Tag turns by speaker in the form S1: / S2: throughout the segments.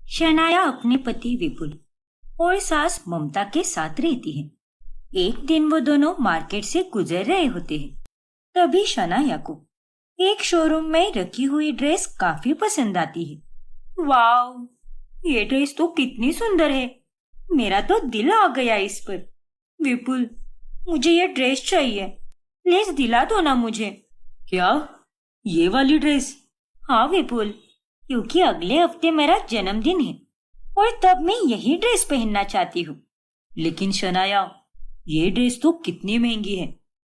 S1: शनाया अपने पति विपुल और सास ममता के साथ रहती है। एक दिन वो दोनों मार्केट से गुजर रहे होते हैं। तभी शनाया को एक शोरूम में रखी हुई ड्रेस काफी पसंद आती है। वाव, ये ड्रेस तो कितनी सुंदर है। मेरा तो दिल आ गया इस पर। विपुल, मुझे ये ड्रेस चाहिए, प्लीज दिला दो ना मुझे। क्या, ये वाली ड्रेस? हाँ विपुल, क्योंकि अगले हफ्ते मेरा जन्मदिन है और तब मैं यही ड्रेस पहनना चाहती हूँ। लेकिन शनाया, ये ड्रेस तो कितनी महंगी है।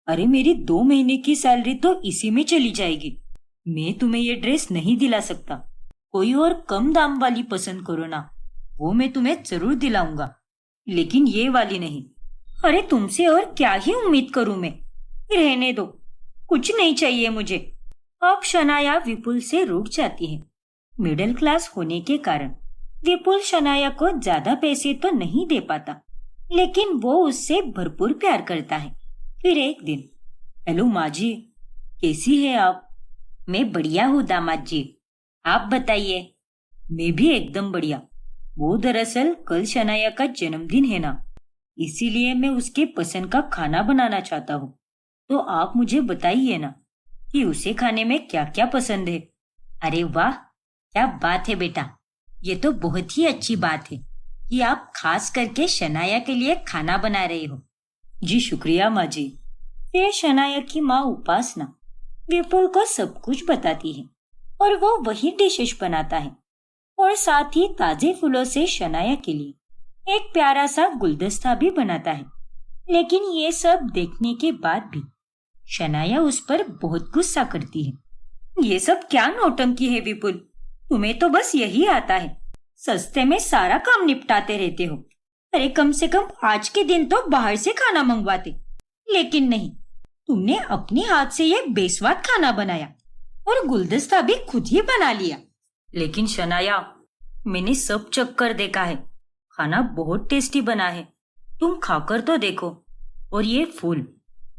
S1: अरे मेरी 2 महीने की सैलरी तो इसी में चली जाएगी। मैं तुम्हें ये ड्रेस नहीं दिला सकता। कोई और कम दाम वाली पसंद करो ना, वो मैं तुम्हें जरूर दिलाऊंगा, लेकिन ये वाली नहीं। अरे तुमसे और क्या ही उम्मीद करूं मैं। रहने दो, कुछ नहीं चाहिए मुझे। अब शनाया विपुल से रूठ जाती है। मिडिल क्लास होने के कारण विपुल शनाया को ज्यादा पैसे तो नहीं दे पाता, लेकिन वो उससे भरपूर प्यार करता है। फिर एक दिन, हेलो माँ जी, कैसी है आप? मैं बढ़िया हूँ दामाद जी, आप बताइए। मैं भी एकदम बढ़िया। वो दरअसल कल शनाया का जन्मदिन है ना, इसीलिए मैं उसके पसंद का खाना बनाना चाहता हूँ। तो आप मुझे बताइए ना कि उसे खाने में क्या क्या पसंद है। अरे वाह, क्या बात है बेटा, ये तो बहुत ही अच्छी बात है कि आप खास करके शनाया के लिए खाना बना रहे हो। जी शुक्रिया माँ जी। फिर शनाया की माँ उपासना विपुल को सब कुछ बताती है और वो वही डिशेस बनाता है और साथ ही ताजे फूलों से शनाया के लिए एक प्यारा सा गुलदस्ता भी बनाता है। लेकिन ये सब देखने के बाद भी शनाया उस पर बहुत गुस्सा करती है। ये सब क्या नौटंकी है विपुल, तुम्हें तो बस यही आता है, सस्ते में सारा काम निपटाते रहते हो। अरे कम से कम आज के दिन तो बाहर से खाना मंगवाते, लेकिन नहीं, तुमने अपने हाथ से ये बेस्वाद खाना बनाया और गुलदस्ता भी खुद ही बना लिया। लेकिन शनाया, मैंने सब चख कर देखा है, खाना बहुत टेस्टी बना है, तुम खाकर तो देखो। और ये फूल,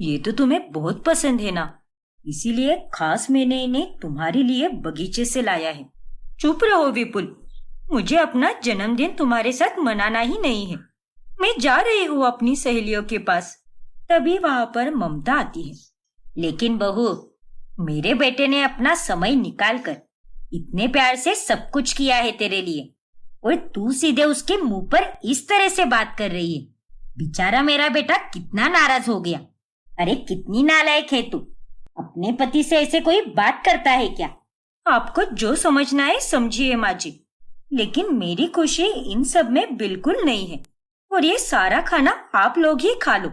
S1: ये तो तुम्हें बहुत पसंद है ना, इसीलिए खास मैंने इन्हें तुम्हारे लिए बगीचे से लाया है। चुप रहो विपुल, मुझे अपना जन्मदिन तुम्हारे साथ मनाना ही नहीं है। मैं जा रही हूँ अपनी सहेलियों के पास। तभी वहां पर ममता आती है। लेकिन बहू, मेरे बेटे ने अपना समय निकालकर इतने प्यार से सब कुछ किया है तेरे लिए, और तू सीधे उसके मुंह पर इस तरह से बात कर रही है। बेचारा मेरा बेटा कितना नाराज हो गया। अरे कितनी नालायक है तू, अपने पति से ऐसे कोई बात करता है क्या? आपको जो समझना है समझिए माँ जी, लेकिन मेरी खुशी इन सब में बिल्कुल नहीं है। और ये सारा खाना आप लोग ही खा लो,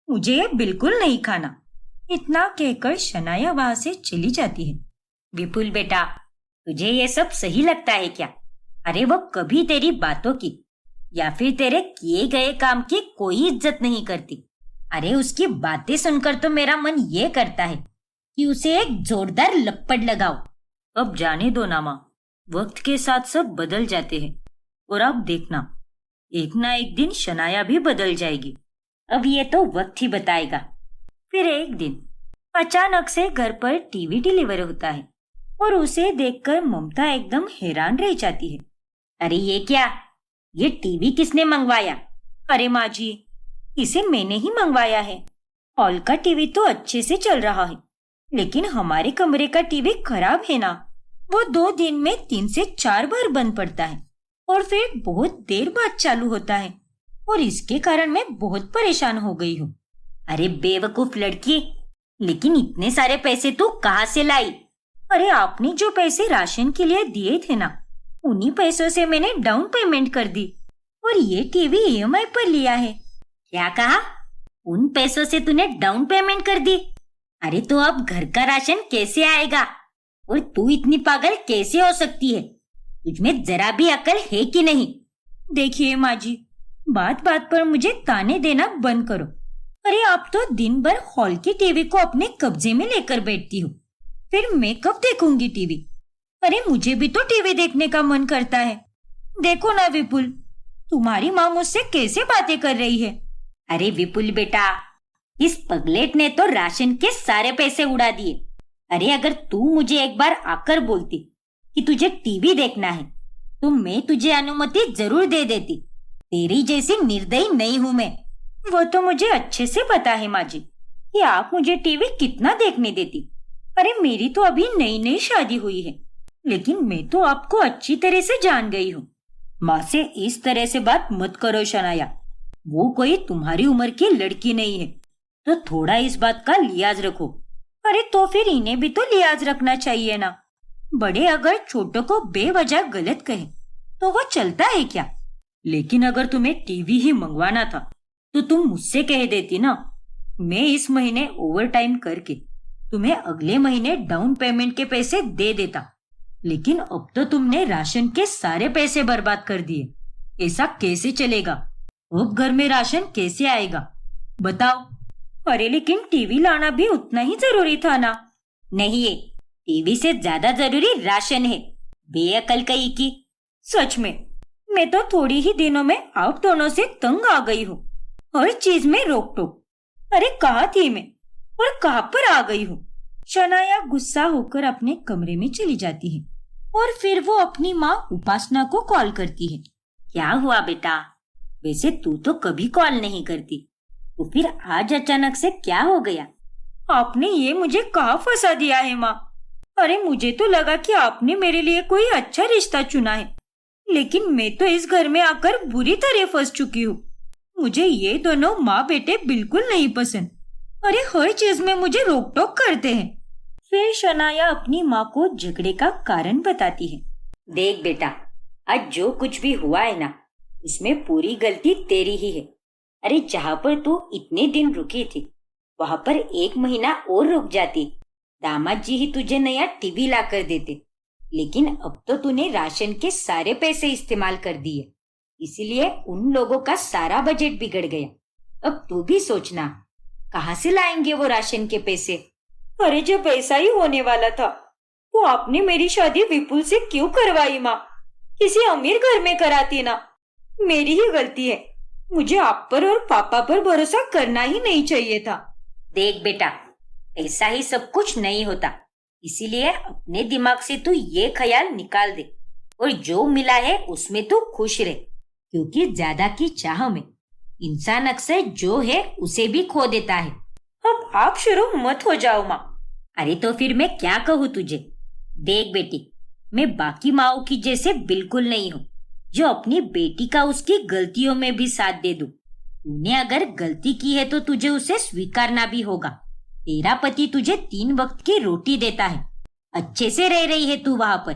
S1: मुझे ये बिल्कुल नहीं खाना। इतना कहकर शनाया वहां से चली जाती है। विपुल बेटा, तुझे ये सब सही लगता है क्या? अरे वो कभी तेरी बातों की या फिर तेरे किए गए काम की कोई इज्जत नहीं करती। अरे उसकी बातें सुनकर तो मेरा मन ये करता है कि उसे एक जोरदार लपड़ लगाओ। अब जाने दो ना माँ, वक्त के साथ सब बदल जाते हैं, और अब देखना, एक ना एक दिन शनाया भी बदल जाएगी। अब ये तो वक्त ही बताएगा। फिर एक दिन अचानक से घर पर टीवी डिलीवर होता है और उसे देखकर ममता एकदम हैरान रह जाती है। अरे ये क्या, ये टीवी किसने मंगवाया? अरे माँ जी, इसे मैंने ही मंगवाया है। हॉल का टीवी तो अच्छे से चल रहा है, लेकिन हमारे कमरे का टीवी खराब है ना, वो 2 दिन में 3 से 4 बार बंद पड़ता है और फिर बहुत देर बाद चालू होता है, और इसके कारण मैं बहुत परेशान हो गई हूँ। अरे बेवकूफ लड़की, लेकिन इतने सारे पैसे तू कहाँ से लाई? अरे आपने जो पैसे राशन के लिए दिए थे ना, उन्हीं पैसों से मैंने डाउन पेमेंट कर दी और ये टीवी ईएमआई पर लिया है। क्या कहा? उन पैसों से तूने डाउन पेमेंट कर दी? अरे तो अब घर का राशन कैसे आएगा? और तू इतनी पागल कैसे हो सकती है? तुझमें जरा भी अकल है कि नहीं? देखिए माँ जी, बात बात पर मुझे ताने देना बंद करो। अरे आप तो दिन भर हॉल की टीवी को अपने कब्जे में लेकर बैठती हो, फिर मैं कब देखूंगी टीवी? अरे मुझे भी तो टीवी देखने का मन करता है। देखो ना विपुल, तुम्हारी माँ मुझसे कैसे बातें कर रही है। अरे विपुल बेटा, इस पगलेट ने तो राशन के सारे पैसे उड़ा दिए। अरे अगर तू मुझे एक बार आकर बोलती कि तुझे टीवी देखना है, तो मैं तुझे अनुमति जरूर दे देती। तेरी जैसी निर्दयी नहीं हूँ मैं। वो तो मुझे अच्छे से पता है माँ जी कि आप मुझे टीवी कितना देखने देती। अरे मेरी तो अभी नई नई शादी हुई है, लेकिन मैं तो आपको अच्छी तरह से जान गई हूँ। माँ से इस तरह से बात मत करो शनाया। वो कोई तुम्हारी उम्र की लड़की नहीं है, तो थोड़ा इस बात का लिहाज रखो। अरे तो फिर इन्हें भी तो लिहाज रखना चाहिए ना। बड़े अगर छोटों को बेवजह गलत कहें तो वो चलता है क्या? लेकिन अगर तुम्हें टीवी ही मंगवाना था तो तुम मुझसे कह देती ना। मैं इस महीने ओवर टाइम करके तुम्हें अगले महीने डाउन पेमेंट के पैसे दे देता। लेकिन अब तो तुमने राशन के सारे पैसे बर्बाद कर दिए। ऐसा कैसे चलेगा? अब घर में राशन कैसे आएगा बताओ? अरे लेकिन टीवी लाना भी उतना ही जरूरी था ना। नहीं है, टीवी से ज्यादा जरूरी राशन है। बेअकल कहीं की। सच में मैं तो थोड़ी ही दिनों में आप दोनों से तंग आ गई हूँ। हर चीज में रोक टोक। अरे कहाँ थी मैं और कहाँ पर आ गई हूँ? शनाया गुस्सा होकर अपने कमरे में चली जाती है और फिर वो अपनी माँ उपासना को कॉल करती है। क्या हुआ बेटा? वैसे तू तो कभी कॉल नहीं करती, तो फिर आज अचानक से क्या हो गया? आपने ये मुझे कहाँ फंसा दिया है माँ? अरे मुझे तो लगा कि आपने मेरे लिए कोई अच्छा रिश्ता चुना है, लेकिन मैं तो इस घर में आकर बुरी तरह फंस चुकी हूँ। मुझे ये दोनों माँ बेटे बिल्कुल नहीं पसंद। अरे हर चीज में मुझे रोक टोक करते हैं। फिर शनाया अपनी माँ को झगड़े का कारण बताती है। देख बेटा, आज जो कुछ भी हुआ है ना, इसमें पूरी गलती तेरी ही है। अरे जहाँ पर तू इतने दिन रुकी थी वहां पर 1 महीना और रुक जाती, दामाद जी ही तुझे नया टीवी ला कर देते। लेकिन अब तो तूने राशन के सारे पैसे इस्तेमाल कर दिए, इसीलिए उन लोगों का सारा बजट बिगड़ गया। अब तू भी सोचना, कहाँ से लाएंगे वो राशन के पैसे? अरे जब ऐसा ही होने वाला था तो आपने मेरी शादी विपुल से क्यों करवाई माँ? किसी अमीर घर में कराती ना। मेरी ही गलती है। मुझे आप पर और पापा पर भरोसा करना ही नहीं चाहिए था। देख बेटा, ऐसा ही सब कुछ नहीं होता, इसीलिए अपने दिमाग से तू ये ख्याल निकाल दे और जो मिला है उसमें तू खुश रहे, क्योंकि ज्यादा की चाह में इंसान अक्सर जो है उसे भी खो देता है। अब आप शुरू मत हो जाओ माँ। अरे तो फिर मैं क्या कहूँ तुझे? देख बेटी, मैं बाकी माओ की जैसे बिल्कुल नहीं हूँ जो अपनी बेटी का उसकी गलतियों में भी साथ दे दूं। तूने अगर गलती की है तो तुझे उसे स्वीकारना भी होगा। तेरा पति तुझे 3 वक्त की रोटी देता है, अच्छे से रह रही है तू वहां पर,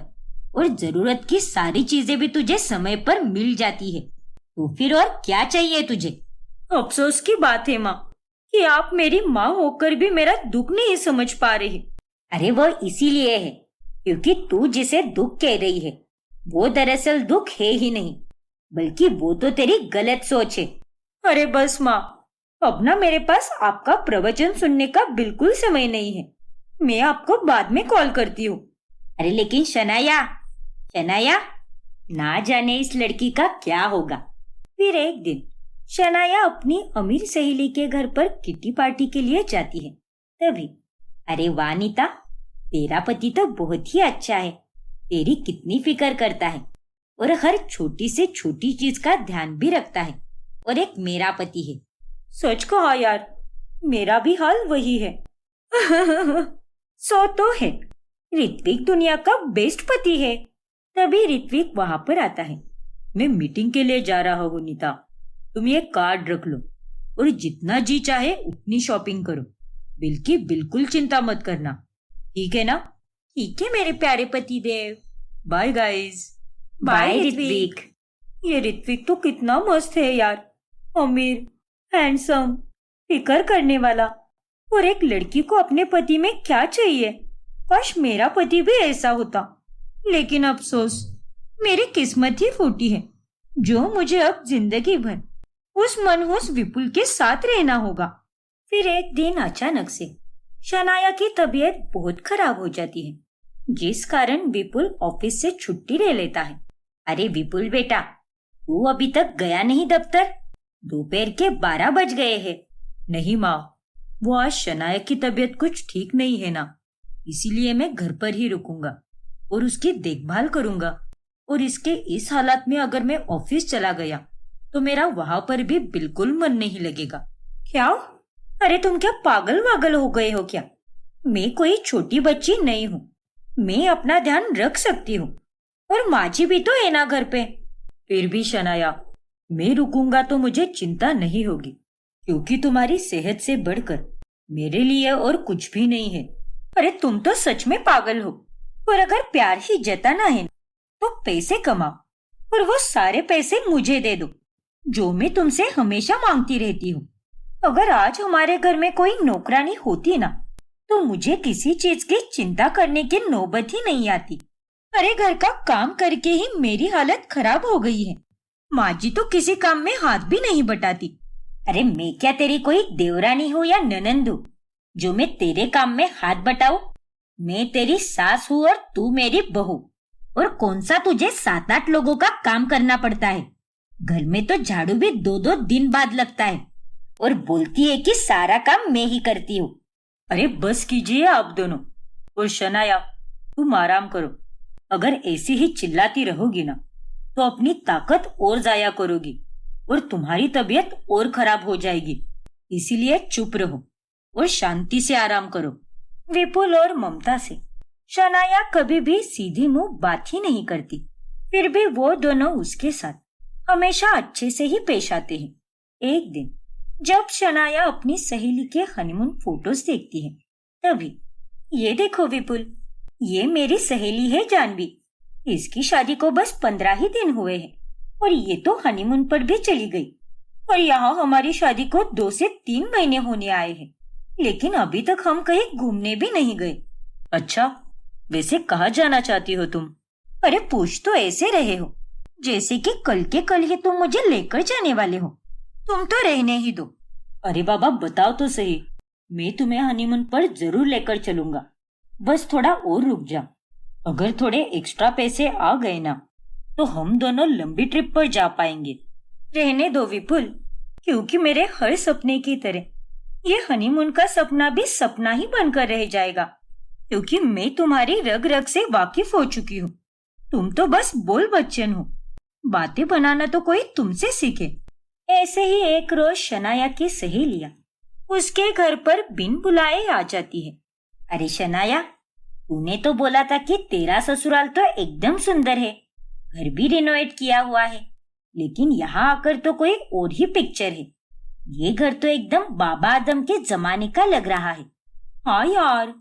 S1: और जरूरत की सारी चीजें भी तुझे समय पर मिल जाती है। तो फिर और क्या चाहिए तुझे? अफसोस की बात है माँ कि आप मेरी माँ होकर भी मेरा दुख नहीं समझ पा रही। अरे वो इसीलिए है क्योंकि तू जिसे दुख कह रही है वो दरअसल दुख है ही नहीं, बल्कि वो तो तेरी गलत सोच है। अरे बस माँ, अब ना मेरे पास आपका प्रवचन सुनने का बिल्कुल समय नहीं है। मैं आपको बाद में कॉल करती हूँ। अरे लेकिन शनाया, शनाया, ना जाने इस लड़की का क्या होगा। फिर एक दिन शनाया अपनी अमीर सहेली के घर पर किटी पार्टी के लिए जाती है। तभी, अरे वाह नीता, तेरा पति तो बहुत ही अच्छा है। तेरी कितनी फिक्र करता है और हर छोटी से छोटी चीज का ध्यान भी रखता है। और एक मेरा पति है। सच कहा यार, मेरा भी हाल वही है। सो तो है, ऋत्विक दुनिया का बेस्ट पति है। तभी ऋत्विक वहां पर आता है। मैं मीटिंग के लिए जा रहा हूँ नीता, तुम ये कार्ड रख लो और जितना जी चाहे उतनी शॉपिंग करो। बिल की बिल्कुल चिंता मत करना, ठीक है ना? ठीक है मेरे प्यारे पति देव। Bye guys. बाय ऋत्विक। ये ऋत्विक तो कितना मस्त है यार, अमीर, हैंडसम, फिकर करने वाला। और एक लड़की को अपने पति में क्या चाहिए? काश मेरा पति भी ऐसा होता। लेकिन अफसोस, मेरी किस्मत ही फूटी है जो मुझे अब जिंदगी भर उस मनहूस विपुल के साथ रहना होगा। फिर एक दिन अचानक से शनाया की तबीयत बहुत खराब हो जाती है, जिस कारण विपुल ऑफिस से छुट्टी ले लेता है। अरे विपुल बेटा, तू अभी तक गया नहीं दफ्तर? दोपहर के 12 बज गए हैं। नहीं माँ, वो आज शनाया की तबीयत कुछ ठीक नहीं है ना, इसीलिए मैं घर पर ही रुकूंगा और उसकी देखभाल करूंगा। और इसके इस हालात में अगर मैं ऑफिस चला गया तो मेरा वहां पर भी बिल्कुल मन नहीं लगेगा। क्या? अरे तुम क्या पागल वागल हो गए हो क्या? मैं कोई छोटी बच्ची नहीं हूँ। मैं अपना ध्यान रख सकती हूँ। और माँ जी भी तो है ना घर पे। फिर भी शनाया, मैं रुकूंगा तो मुझे चिंता नहीं होगी, क्योंकि तुम्हारी सेहत से बढ़कर मेरे लिए और कुछ भी नहीं है। अरे तुम तो सच में पागल हो। और अगर प्यार ही जताना है तो पैसे कमाओ और वो सारे पैसे मुझे दे दो जो मैं तुमसे हमेशा मांगती रहती हूँ। अगर आज हमारे घर में कोई नौकरानी होती ना तो मुझे किसी चीज की चिंता करने की नौबत ही नहीं आती। अरे घर का काम करके ही मेरी हालत खराब हो गई है। माँ जी तो किसी काम में हाथ भी नहीं बटाती। अरे मैं क्या तेरी कोई देवरानी हूँ या ननंद हूँ जो मैं तेरे काम में हाथ बटाऊं? मैं तेरी सास हूँ और तू मेरी बहू। और कौन सा तुझे 7-8 लोगों का काम करना पड़ता है? घर में तो झाड़ू भी 2-2 दिन बाद लगता है और बोलती है कि सारा काम मैं ही करती हूँ। अरे बस कीजिए आप दोनों। और शनाया, तुम आराम करो। अगर ऐसी ही चिल्लाती रहोगी ना तो अपनी ताकत और जाया करोगी और तुम्हारी तबीयत और खराब हो जाएगी। इसीलिए चुप रहो और शांति से आराम करो। विपुल और ममता से शनाया कभी भी सीधी मुंह बात ही नहीं करती। फिर भी वो दोनों उसके साथ हमेशा अच्छे से ही पेश आते हैं। एक दिन जब शनाया अपनी सहेली के हनीमून फोटोज देखती है तभी, ये देखो विपुल, ये मेरी सहेली है जानवी। इसकी शादी को बस 15 ही दिन हुए हैं और ये तो हनीमून पर भी चली गई। और यहाँ हमारी शादी को 2 से 3 महीने होने आए हैं, लेकिन अभी तक हम कहीं घूमने भी नहीं गए। अच्छा, वैसे कहाँ जाना चाहती हो तुम? अरे पूछ तो ऐसे रहे हो जैसे कि कल के कल ही तुम मुझे लेकर जाने वाले हो। तुम तो रहने ही दो। अरे बाबा बताओ तो सही, मैं तुम्हें हनीमून पर जरूर लेकर चलूंगा। बस थोड़ा और रुक जा। अगर थोड़े एक्स्ट्रा पैसे आ गए ना तो हम दोनों लंबी ट्रिप पर जा पाएंगे। रहने दो विपुल, क्योंकि मेरे हर सपने की तरह ये हनीमून का सपना भी सपना ही बनकर रह जाएगा, क्योंकि मैं तुम्हारी रग रग से वाकिफ हो चुकी हूँ। तुम तो बस बोल बच्चन हो। बातें बनाना तो कोई तुमसे सीखे। ऐसे ही एक रोज शनाया की सहेलियां उसके घर पर बिन बुलाए आ जाती है। अरे शनाया, तूने तो बोला था कि तेरा ससुराल तो एकदम सुंदर है, घर भी रिनोवेट किया हुआ है, लेकिन यहाँ आकर तो कोई और ही पिक्चर है। ये घर तो एकदम बाबा आदम के जमाने का लग रहा है। हाँ यार,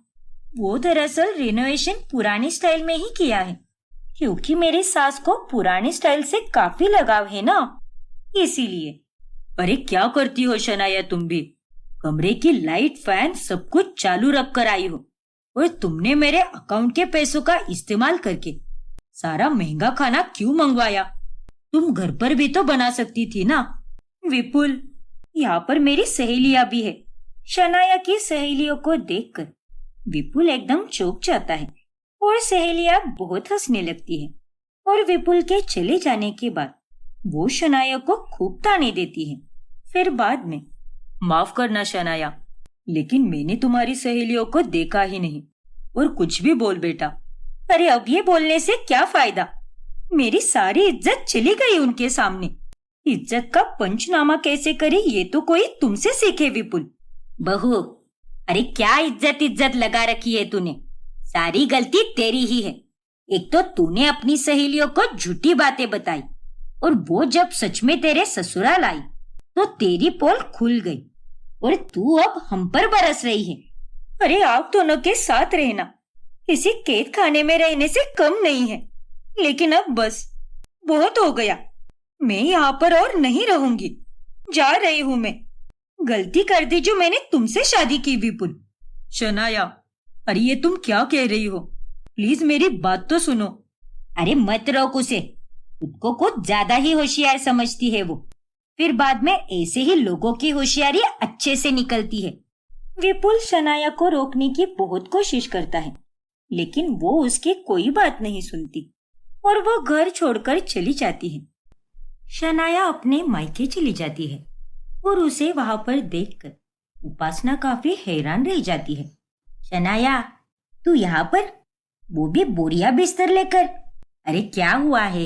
S1: वो दरअसल रिनोवेशन पुरानी स्टाइल में ही किया है, क्योंकि मेरी सास को पुरानी स्टाइल से काफी लगाव है ना, इसीलिए। अरे क्या करती हो शनाया तुम भी? कमरे की लाइट फैन सब कुछ चालू रख कर आई हो और तुमने मेरे अकाउंट के पैसों का इस्तेमाल करके सारा महंगा खाना क्यों मंगवाया? तुम घर पर भी तो बना सकती थी ना। विपुल, यहाँ पर मेरी सहेलियां भी है। शनाया की सहेलियों को देखकर विपुल एकदम चौंक जाता है और सहेलियां बहुत हंसने लगती है। और विपुल के चले जाने के बाद वो शनाया को खूब ताने देती है। फिर बाद में, माफ करना शनाया, लेकिन मैंने तुम्हारी सहेलियों को देखा ही नहीं। और कुछ भी बोल बेटा। अरे अब ये बोलने से क्या फायदा? मेरी सारी इज्जत चली गई उनके सामने। इज्जत का पंचनामा कैसे करे ये तो कोई तुमसे सीखे विपुल। बहू, अरे क्या इज्जत इज्जत लगा रखी है तूने? सारी गलती तेरी ही है। एक तो तूने अपनी सहेलियों को झूठी बातें बताई और वो जब सच में तेरे ससुराल आई तो तेरी पोल खुल गई और तू अब हम पर बरस रही है। अरे आप दोनों के साथ रहना किसी कैद खाने में रहने से कम नहीं है, लेकिन अब बस बहुत हो गया। मैं यहाँ पर और नहीं रहूंगी। जा रही हूँ मैं। गलती कर दी जो मैंने तुमसे शादी की विपुल। शनाया, अरे ये तुम क्या कह रही हो? प्लीज मेरी बात तो सुनो। अरे मत रोक उसे, खुद को कुछ ज्यादा ही होशियार समझती है वो। फिर बाद में ऐसे ही लोगों की होशियारी अच्छे से निकलती है। विपुल शनाया को रोकने की बहुत कोशिश करता है, लेकिन वो उसकी कोई बात नहीं सुनती और वो घर छोड़कर चली जाती है। शनाया अपने मायके चली जाती है और उसे वहां पर देखकर उपासना काफी हैरान रह जाती है। शनाया, तू यहाँ पर, वो भी बोरिया बिस्तर लेकर? अरे क्या हुआ है?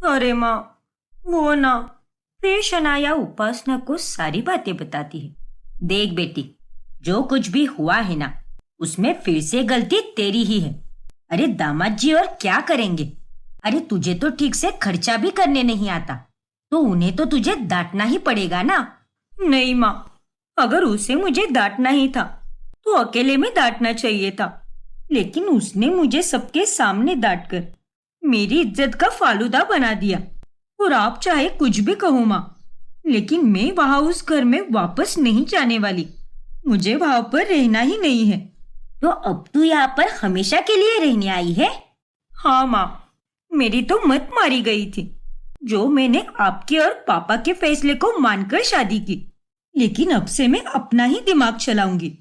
S1: अरे माँ, वो ना। फिर शनाया उपासना को सारी बातें बताती है। देख बेटी, जो कुछ भी हुआ है ना, उसमें फिर से गलती तेरी ही है। अरे दामाद जी और क्या करेंगे? अरे तुझे तो ठीक से खर्चा भी करने नहीं आता, तो उन्हें तो तुझे डांटना ही पड़ेगा ना। नहीं माँ, अगर उसे मुझे डांटना ही था तो अकेले में डांटना चाहिए था, लेकिन उसने मुझे सबके सामने डांटकर मेरी इज्जत का फालूदा बना दिया। और आप चाहे कुछ भी कहो माँ, लेकिन मैं वहां उस घर में वापस नहीं जाने वाली। मुझे वहां पर रहना ही नहीं है। तो अब तू यहाँ पर हमेशा के लिए रहने आई है? हाँ माँ, मेरी तो मत मारी गई थी जो मैंने आपके और पापा के फैसले को मानकर शादी की। लेकिन अब से मैं अपना ही दिमाग चलाऊंगी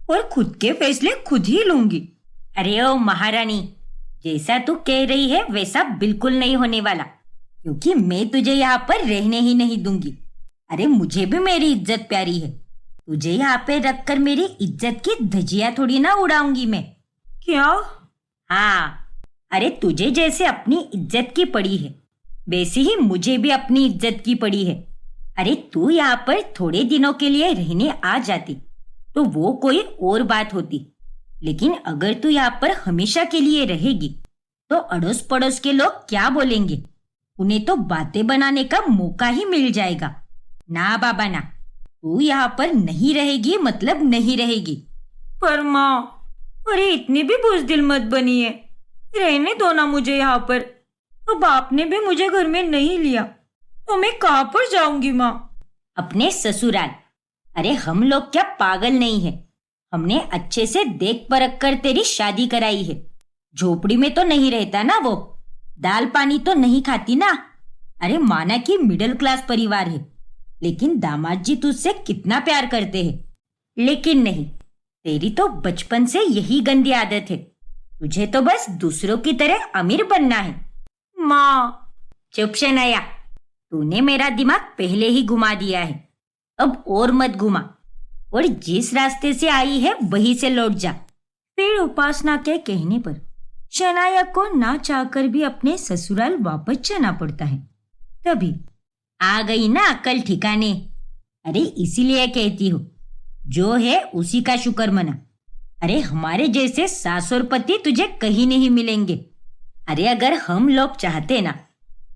S1: और खुद के फैसले खुद ही लूंगी। अरे ओ महारानी, जैसा तू कह रही है वैसा बिल्कुल नहीं होने वाला, क्योंकि मैं तुझे यहाँ पर रहने ही नहीं दूंगी। अरे मुझे भी मेरी इज्जत प्यारी है। तुझे यहाँ पे रखकर मेरी इज्जत की धज्जियां थोड़ी ना उड़ाऊंगी मैं। क्या? हाँ, अरे तुझे जैसे अपनी इज्जत की पड़ी है, वैसे ही मुझे भी अपनी इज्जत की पड़ी है। अरे तू यहाँ पर थोड़े दिनों के लिए रहने आ जाती तो वो कोई और बात होती, लेकिन अगर तू यहाँ पर हमेशा के लिए रहेगी तो अड़ोस पड़ोस के लोग क्या बोलेंगे? उन्हें तो बातें बनाने का मौका ही मिल जाएगा। ना बाबा ना, तू यहाँ पर नहीं रहेगी मतलब नहीं रहेगी। पर माँ, अरे इतनी भी बुज़दिल मत बनिए। रहने दो ना मुझे यहाँ पर। अब आपने भी मुझे घर में नहीं लिया तो मैं कहाँ पर जाऊंगी माँ? अपने ससुराल। अरे हम लोग क्या पागल नहीं है? हमने अच्छे से देख परख कर तेरी शादी कराई है। झोपड़ी में तो नहीं रहता ना वो, दाल पानी तो नहीं खाती ना। अरे माना कि मिडिल क्लास परिवार है, लेकिन दामाद जी तुझसे कितना प्यार करते हैं। लेकिन नहीं, तेरी तो बचपन से यही गंदी आदत है। तुझे तो बस दूसरों की तरह अमीर बनना है। माँ, चुप शनाया, तूने मेरा दिमाग पहले ही घुमा दिया है। अब और मत घुमा, और जिस रास्ते से आई है वहीं से लौट जा। फिर उपासना के कहने पर शनाया को ना चाहकर भी अपने ससुराल वापस जाना पड़ता है। तभी आ गई ना अकल ठिकाने। अरे इसीलिए कहती हो, जो है उसी का शुक्र मना। अरे हमारे जैसे सास और पति तुझे कहीं नहीं मिलेंगे। अरे अगर हम लोग चाहते ना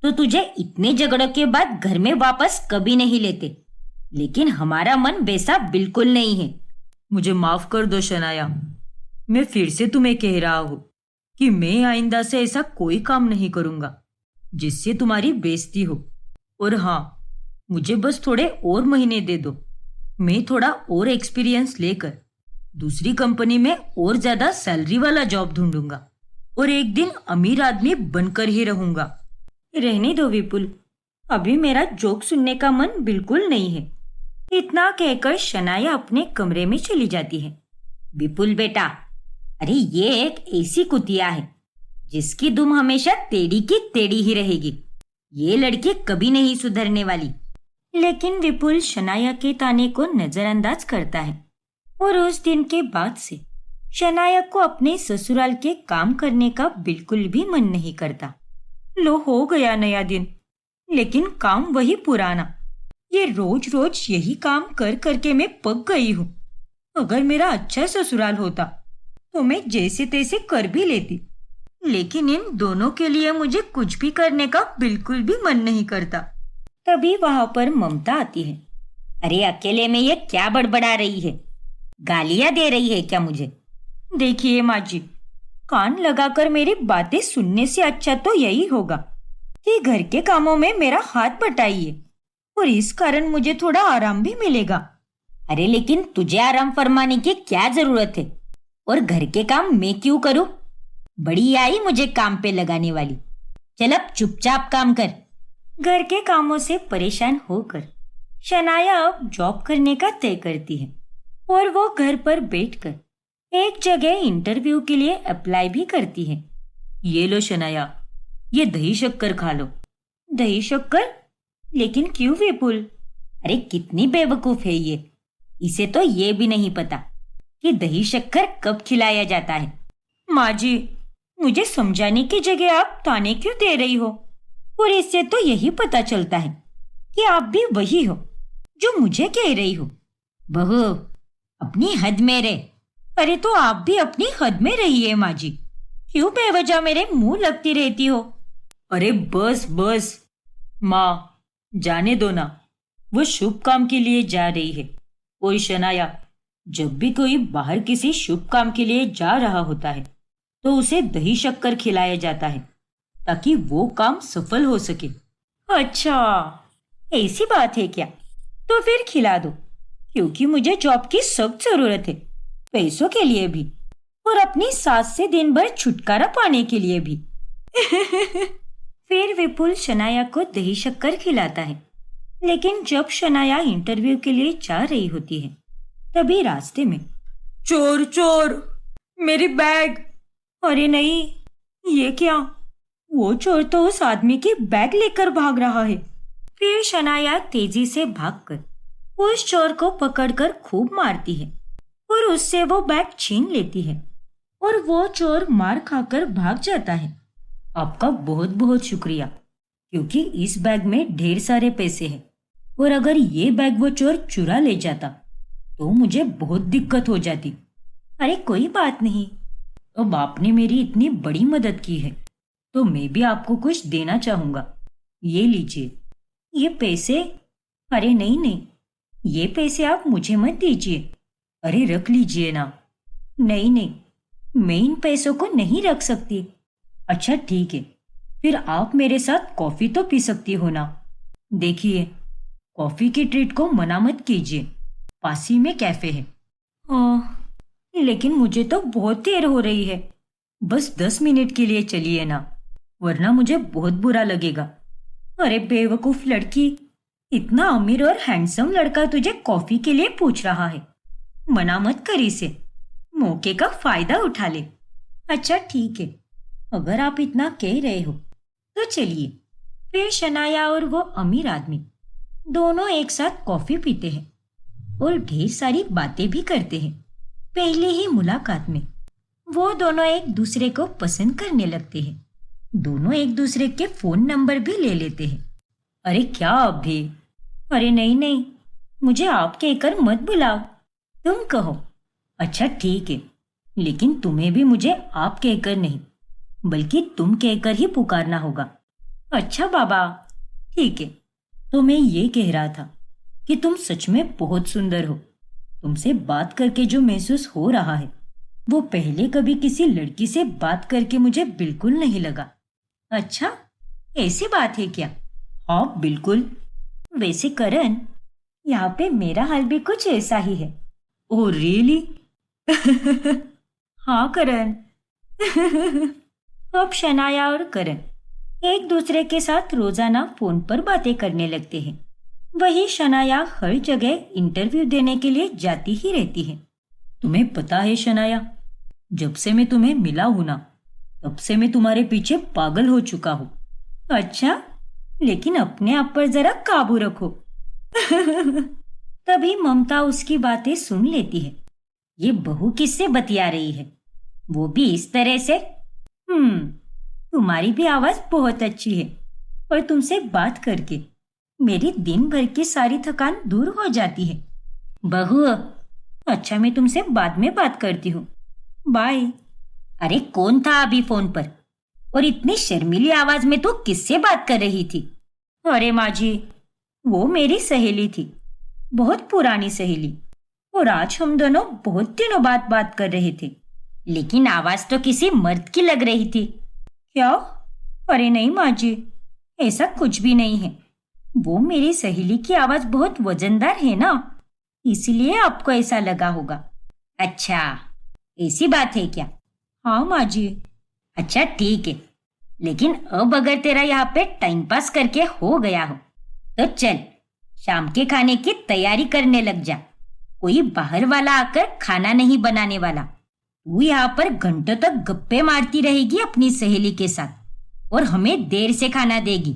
S1: तो तुझे इतने झगड़ों के बाद घर में वापस कभी नहीं लेते, लेकिन हमारा मन वैसा बिल्कुल नहीं है। मुझे माफ कर दो शनाया, मैं फिर से तुम्हें कह रहा हूँ कि मैं आइंदा से ऐसा कोई काम नहीं करूंगा जिससे तुम्हारी बेइज्जती हो। और हाँ, मुझे बस थोड़े और महीने दे दो। मैं थोड़ा और एक्सपीरियंस लेकर दूसरी कंपनी में और ज्यादा सैलरी वाला जॉब ढूंढूंगा और एक दिन अमीर आदमी बनकर ही रहूंगा। रहने दो विपुल, अभी मेरा जोक सुनने का मन बिल्कुल नहीं है। इतना कहकर शनाया अपने कमरे में चली जाती है। विपुल बेटा, अरे ये एक ऐसी कुतिया है जिसकी दुम हमेशा टेढ़ी की टेढ़ी ही रहेगी। ये लड़की कभी नहीं सुधरने वाली। लेकिन विपुल शनाया के ताने को नजरअंदाज करता है और उस दिन के बाद से शनाया को अपने ससुराल के काम करने का बिल्कुल भी मन नहीं करता। लो हो गया नया दिन, लेकिन काम वही पुराना। ये रोज रोज यही काम कर करके मैं पक गई हूँ। अगर मेरा अच्छा ससुराल होता तो मैं जैसे तैसे कर भी लेती, लेकिन इन दोनों के लिए मुझे कुछ भी करने का बिल्कुल भी मन नहीं करता। तभी वहां पर ममता आती है। अरे अकेले में ये क्या बड़बड़ा रही है? गालियां दे रही है क्या मुझे? देखिए माँ जी, कान लगाकर मेरी बातें सुनने से अच्छा तो यही होगा कि घर के कामों में मेरा हाथ बटाइए, और इस कारण मुझे थोड़ा आराम भी मिलेगा। अरे लेकिन तुझे आराम फरमाने की क्या जरूरत है? और घर के काम मैं क्यों करूं? बड़ी आई मुझे काम पे लगाने वाली। चल अब चुपचाप काम कर। घर के कामों से परेशान होकर शनाया अब जॉब करने का तय करती है और वो घर पर बैठकर एक जगह इंटरव्यू के लिए अप्लाई भी करती है। ये लो शनाया, ये दही शक्कर खा लो। दही शक्कर? लेकिन क्यों विपुल? अरे कितनी बेवकूफ है ये, इसे तो ये भी नहीं पता कि दही शक्कर कब खिलाया जाता है। माँ जी, मुझे समझाने की जगह आप ताने क्यों दे रही हो? और इससे तो यही पता चलता है कि आप भी वही हो जो मुझे कह रही हो। बहू, अपनी हद में रहे। अरे तो आप भी अपनी हद में रहिए माँ जी। क्यों बेवजह मेरे मुंह लगती रहती हो? अरे बस बस माँ, जाने दो ना। वो शुभ काम के लिए जा रही है। और शनाया, जब भी कोई बाहर किसी शुभ काम के लिए जा रहा होता है तो उसे दही शक्कर खिलाया जाता है ताकि वो काम सफल हो सके। अच्छा, ऐसी बात है क्या? तो फिर खिला दो, क्योंकि मुझे जॉब की सख्त जरूरत है, पैसों के लिए भी और अपनी सास से दिन भर छुटकारा पाने के लिए भी। फिर विपुल शनाया को दही शक्कर खिलाता है। लेकिन जब शनाया इंटरव्यू के लिए जा रही होती है तभी रास्ते में चोर चोर, मेरी बैग। अरे नहीं, ये क्या? वो चोर तो उस आदमी की बैग लेकर भाग रहा है। फिर शनाया तेजी से भागकर उस चोर को पकड़कर खूब मारती है और उससे वो बैग छीन लेती है और वो चोर मार खाकर भाग जाता है। आपका बहुत बहुत शुक्रिया, क्योंकि इस बैग में ढेर सारे पैसे हैं और अगर ये बैग वो चोर चुरा ले जाता तो मुझे बहुत दिक्कत हो जाती। अरे कोई बात नहीं, अब आपने मेरी इतनी बड़ी मदद की है तो मैं भी आपको कुछ देना चाहूंगा। ये लीजिए, ये पैसे। अरे नहीं नहीं, ये पैसे आप मुझे मत दीजिए। अरे रख लीजिए ना। नहीं नहीं, मैं इन पैसों को नहीं रख सकती। अच्छा ठीक है, फिर आप मेरे साथ कॉफी तो पी सकती हो ना। देखिए, कॉफी की ट्रीट को मना मत कीजिए, पास ही में कैफे है। लेकिन मुझे तो बहुत देर हो रही है, बस 10 मिनट के लिए चलिए ना, वरना मुझे बहुत बुरा लगेगा। अरे बेवकूफ लड़की, इतना अमीर और हैंडसम लड़का तुझे कॉफी के लिए पूछ रहा है, मना मत कर इसे, मौके का फायदा उठा ले। अच्छा ठीक है, अगर आप इतना कह रहे हो तो चलिए। फिर शनाया और वो अमीर आदमी दोनों एक साथ कॉफी पीते हैं और ढेर सारी बातें भी करते हैं। पहले ही मुलाकात में वो दोनों एक दूसरे को पसंद करने लगते हैं। दोनों एक दूसरे के फोन नंबर भी ले लेते हैं। अरे क्या अभी? अरे नहीं नहीं, मुझे आप कहकर मत बुलाओ, तुम कहो। अच्छा ठीक है, लेकिन तुम्हें भी मुझे आप कहकर नहीं बल्कि तुम कहकर ही पुकारना होगा। अच्छा बाबा, ठीक है। तो मैं ये कह रहा था कि तुम सच में बहुत सुंदर हो। तुमसे बात करके जो महसूस हो रहा है वो पहले कभी किसी लड़की से बात करके मुझे बिल्कुल नहीं लगा। अच्छा, ऐसी बात है क्या? हाँ बिल्कुल। वैसे करण, यहाँ पे मेरा हाल भी कुछ ऐसा ही है। Oh really? हाँ करण। अब शनाया और करण एक दूसरे के साथ रोजाना फोन पर बातें करने लगते हैं। वही शनाया हर जगह इंटरव्यू देने के लिए जाती ही रहती है। तुम्हें पता है शनाया, जब से मैं तुम्हें मिला हूं ना, तब से मैं तुम्हारे पीछे पागल हो चुका हूँ। अच्छा, लेकिन अपने आप पर जरा काबू रखो। तभी ममता उसकी बातें सुन लेती है। ये बहू किससे बतिया रही है, वो भी इस तरह से? तुम्हारी भी आवाज बहुत अच्छी है और तुमसे बात करके मेरी दिन भर की सारी थकान दूर हो जाती है। बहू, अच्छा मैं तुमसे बाद में बात करती हूँ, बाय। अरे कौन था अभी फोन पर और इतनी शर्मीली आवाज में तू किससे बात कर रही थी? अरे माँ जी, वो मेरी सहेली थी, बहुत पुरानी सहेली, और आज हम दोनों बहुत दिनों बाद बात कर रहे थे। लेकिन आवाज तो किसी मर्द की लग रही थी। क्या? अरे नहीं माँ जी, ऐसा कुछ भी नहीं है। वो मेरी सहेली की आवाज बहुत वजनदार है ना, इसलिए आपको ऐसा लगा होगा। अच्छा, ऐसी बात है क्या? हाँ माँ जी। अच्छा ठीक है, लेकिन अब अगर तेरा यहाँ पे टाइम पास करके हो गया हो तो चल शाम के खाने की तैयारी करने लग जा। कोई बाहर वाला आकर खाना नहीं बनाने वाला। तू यहाँ पर घंटों तक गप्पे मारती रहेगी अपनी सहेली के साथ और हमें देर से खाना देगी।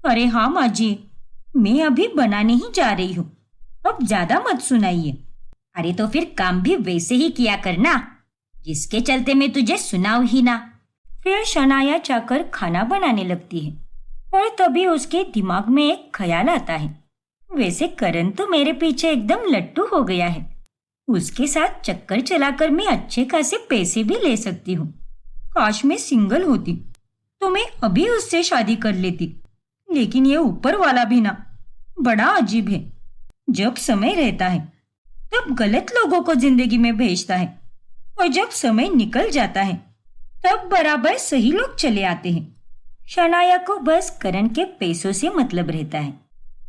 S1: अरे हाँ माँ जी, मैं अभी बनाने ही जा रही हूँ, अब ज्यादा मत सुनाइए। अरे तो फिर काम भी वैसे ही किया करना जिसके चलते मैं तुझे सुनाऊं ही ना। फिर शनाया जाकर खाना बनाने लगती है और तभी उसके दिमाग में एक ख्याल आता है, वैसे करण तो मेरे पीछे एकदम लट्टू हो गया है। उसके साथ चक्कर चलाकर मैं अच्छे खासे पैसे भी ले सकती हूँ। काश मैं सिंगल होती तो मैं अभी उससे शादी कर लेती। लेकिन ये ऊपर वाला भी ना बड़ा अजीब है। जब समय रहता है तब गलत लोगों को जिंदगी में भेजता है और जब समय निकल जाता है तब बराबर सही लोग चले आते हैं। शनाया को बस करण के पैसों से मतलब रहता है,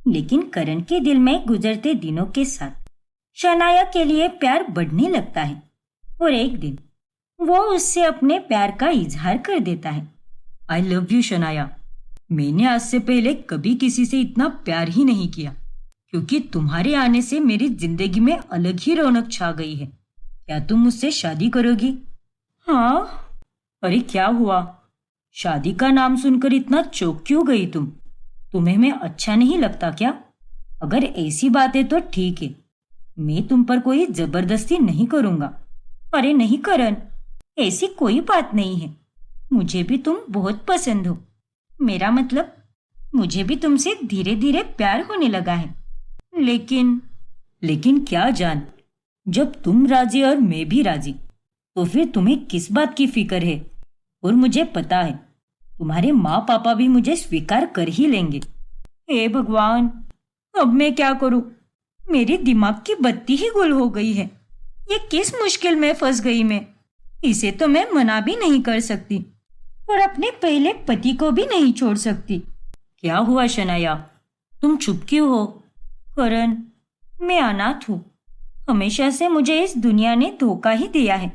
S1: लेकिन करण के दिल में गुजरते दिनों के साथ शनाया के लिए प्यार बढ़ने लगता है और एक दिन वो उससे अपने प्यार का इजहार कर देता है। I love you Shanaya. मैंने आज से पहले कभी किसी से इतना प्यार ही नहीं किया, क्योंकि तुम्हारे आने से मेरी जिंदगी में अलग ही रौनक छा गई है। क्या तुम मुझसे शादी करोगी? हाँ। अरे क्या हुआ? शादी का नाम सुनकर इतना चौंक क्यों गई तुम? तुम्हें मैं अच्छा नहीं लगता क्या? अगर ऐसी बात है तो ठीक है, मैं तुम पर कोई जबरदस्ती नहीं करूंगा। अरे नहीं करण, ऐसी कोई बात नहीं है। मुझे भी तुम बहुत पसंद हो। मेरा मतलब मुझे भी तुमसे धीरे धीरे प्यार होने लगा है। लेकिन क्या जान, जब तुम राजी और मैं भी राजी तो फिर तुम्हें किस बात की फिक्र है? और मुझे पता है तुम्हारे माँ पापा भी मुझे स्वीकार कर ही लेंगे। हे भगवान, अब मैं क्या करूं? मेरी दिमाग की बत्ती ही गुल हो गई है। ये किस मुश्किल में फंस गई मैं। इसे तो मैं मना भी नहीं कर सकती और अपने पहले पति को भी नहीं छोड़ सकती। क्या हुआ शनाया, तुम चुप क्यों हो? करण, मैं अनाथ हूँ। हमेशा से मुझे इस दुनिया ने धोखा ही दिया है,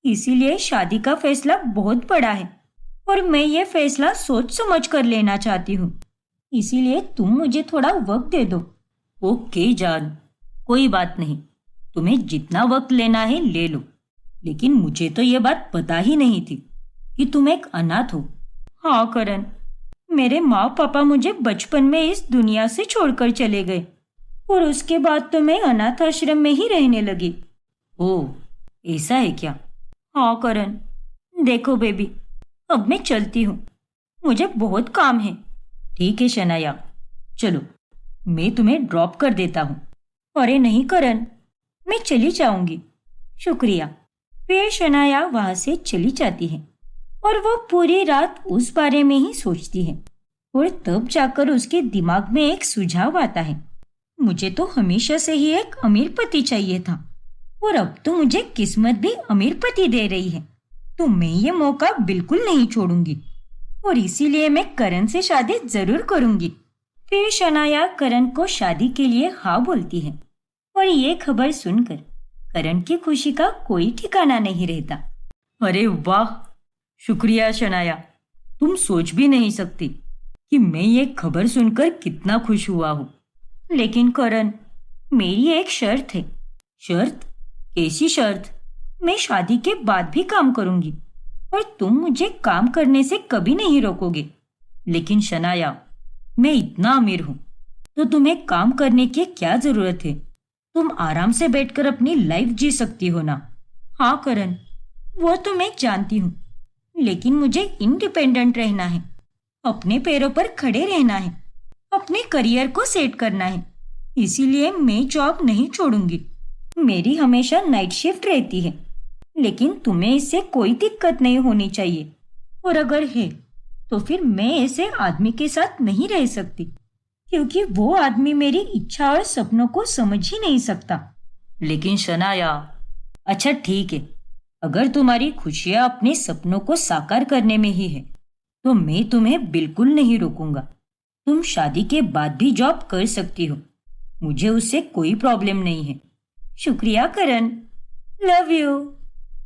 S1: इसीलिए शादी का फैसला बहुत बड़ा है और मैं ये फैसला सोच समझ कर लेना चाहती हूँ। इसीलिए तुम मुझे थोड़ा वक्त दे दो। ओके जान, कोई बात नहीं, तुम्हें जितना वक्त लेना है ले लो। लेकिन मुझे तो ये बात पता ही नहीं थी कि तुम एक अनाथ हो। हाँ करण, मेरे माँ पापा मुझे बचपन में इस दुनिया से छोड़कर चले गए और उसके बाद तो मैं अनाथ आश्रम में ही रहने लगी। ओह, ऐसा है क्या? हाँ करण, देखो बेबी, अब मैं चलती हूँ, मुझे बहुत काम है। ठीक है शनाया, चलो मैं तुम्हें ड्रॉप कर देता हूँ। अरे नहीं करण, मैं चली जाऊंगी। शुक्रिया। फिर शनाया वहां से चली जाती है और वो पूरी रात उस बारे में ही सोचती है और तब जाकर उसके दिमाग में एक सुझाव आता है। मुझे तो हमेशा से ही एक अमीर पति चाहिए था और अब तो मुझे किस्मत भी अमीर पति दे रही है, तो मैं ये मौका बिल्कुल नहीं छोड़ूंगी और इसीलिए मैं करण से शादी जरूर करूंगी। फिर शनाया करण को शादी के लिए हाँ बोलती है और ये खबर सुनकर करण की खुशी का कोई ठिकाना नहीं रहता। अरे वाह, शुक्रिया शनाया, तुम सोच भी नहीं सकती कि मैं ये खबर सुनकर कितना खुश हुआ हूँ। लेकिन करण, मेरी एक शर्त है। शर्त? कैसी शर्त? मैं शादी के बाद भी काम करूंगी और तुम मुझे काम करने से कभी नहीं रोकोगे। लेकिन शनाया, मैं इतना अमीर हूं तो तुम्हें काम करने की क्या जरूरत है? तुम आराम से बैठकर अपनी लाइफ जी सकती हो ना। हाँ करण, वो तो मैं जानती हूँ, लेकिन मुझे इंडिपेंडेंट रहना है, अपने पैरों पर खड़े रहना है, अपने करियर को सेट करना है। इसीलिए मैं जॉब नहीं छोड़ूंगी। मेरी हमेशा नाइट शिफ्ट रहती है, लेकिन तुम्हें इससे कोई दिक्कत नहीं होनी चाहिए। और अगर है तो फिर मैं ऐसे आदमी के साथ नहीं रह सकती, क्योंकि वो आदमी मेरी इच्छा और सपनों को समझ ही नहीं सकता। लेकिन शनाया, अच्छा ठीक है, अगर तुम्हारी खुशियां अपने सपनों को साकार करने में ही है तो मैं तुम्हें बिल्कुल नहीं रोकूंगा। तुम शादी के बाद भी जॉब कर सकती हो, मुझे उससे कोई प्रॉब्लम नहीं है। शुक्रिया Karan, love you.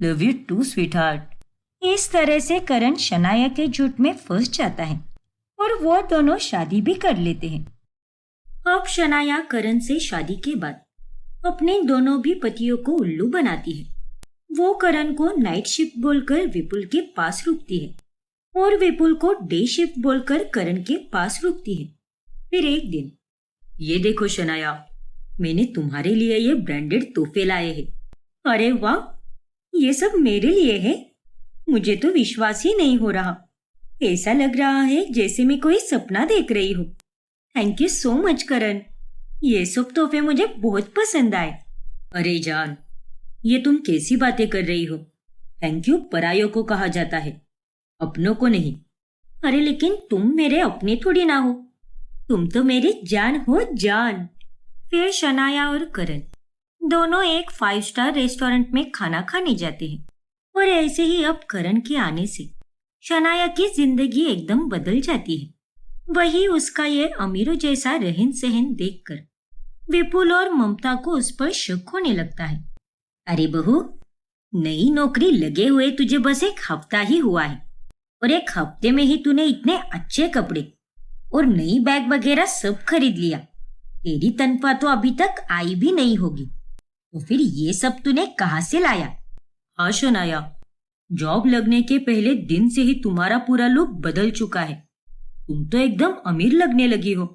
S1: Love you too sweetheart. इस तरह से करण शनाया के झूठ में फंस जाता है और वो दोनों शादी भी कर लेते हैं। अब शनाया करण से शादी के बाद अपने दोनों भी पतियों को उल्लू बनाती है। वो करण को नाइट शिफ्ट बोलकर विपुल के पास रुकती है और विपुल को डे शिफ्ट बोलकर करण के पास रुकती है। फिर एक दिन, ये देखो शनाया, मैंने तुम्हारे लिए ये ब्रांडेड तोहफे लाए हैं। अरे वाह, ये सब मेरे लिए है? मुझे तो विश्वास ही नहीं हो रहा। ऐसा लग रहा है जैसे मैं कोई सपना देख रही हूँ। थैंक यू सो मच करण, ये सब तोहफे मुझे बहुत पसंद आए। अरे जान, ये तुम कैसी बातें कर रही हो? थैंक यू परायों को कहा जाता है, अपनों को नहीं। अरे लेकिन तुम मेरे अपने थोड़ी ना हो, तुम तो मेरी जान हो जान। फिर शनाया और करण दोनों एक 5 स्टार रेस्टोरेंट में खाना खाने जाते हैं। और ऐसे ही अब करण के आने से शनाया की जिंदगी एकदम बदल जाती है। वही उसका ये अमीरों जैसा रहन सहन देखकर विपुल और ममता को उस पर शक होने लगता है। अरे बहू, नई नौकरी लगे हुए तुझे बस एक हफ्ता ही हुआ है और एक हफ्ते में ही तूने इतने अच्छे कपड़े और नई बैग वगैरह सब खरीद लिया। तेरी तनख्वाह तो अभी तक आई भी नहीं होगी, तो फिर ये सब तूने कहाँ से लाया? हाँ शनाया, जॉब लगने के पहले दिन से ही तुम्हारा पूरा लुक बदल चुका है। तुम तो एकदम अमीर लगने लगी हो।